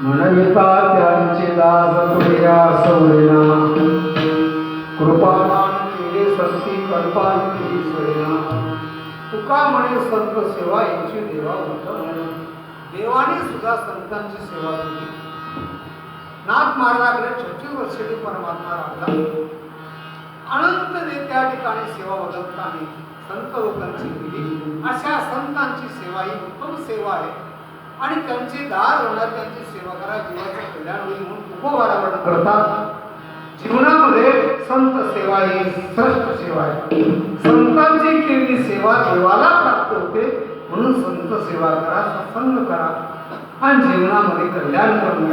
S1: म्हणविता त्यांचे दास तुझ्या सवरेना कृपादान केले संती कल्पांती ईश्वरेना तुका म्हणे संत सेवा यांची देवा उत्तम देवाने सुद्धा संतांची सेवा केली. नाथ महाराजाकडे 36 वर्षांनी परमात्मा राहिला. अनंत त्या ठिकाणी सेवा बदलताना संत लोकांची केली. अशा संतांची सेवा ही उत्तम सेवा आहे आणि त्यांचे दार होणार त्यांची सेवा करा जीवाचं कल्याण होईल म्हणून उपवारावरण करतात. जीवनामध्ये संत सेवा ही श्रेष्ठ सेवा आहे. संतांची केलेली सेवा देवाला प्राप्त होते म्हणून संत सेवा करा, सत्संग करा आणि जीवनामध्ये कल्याण करून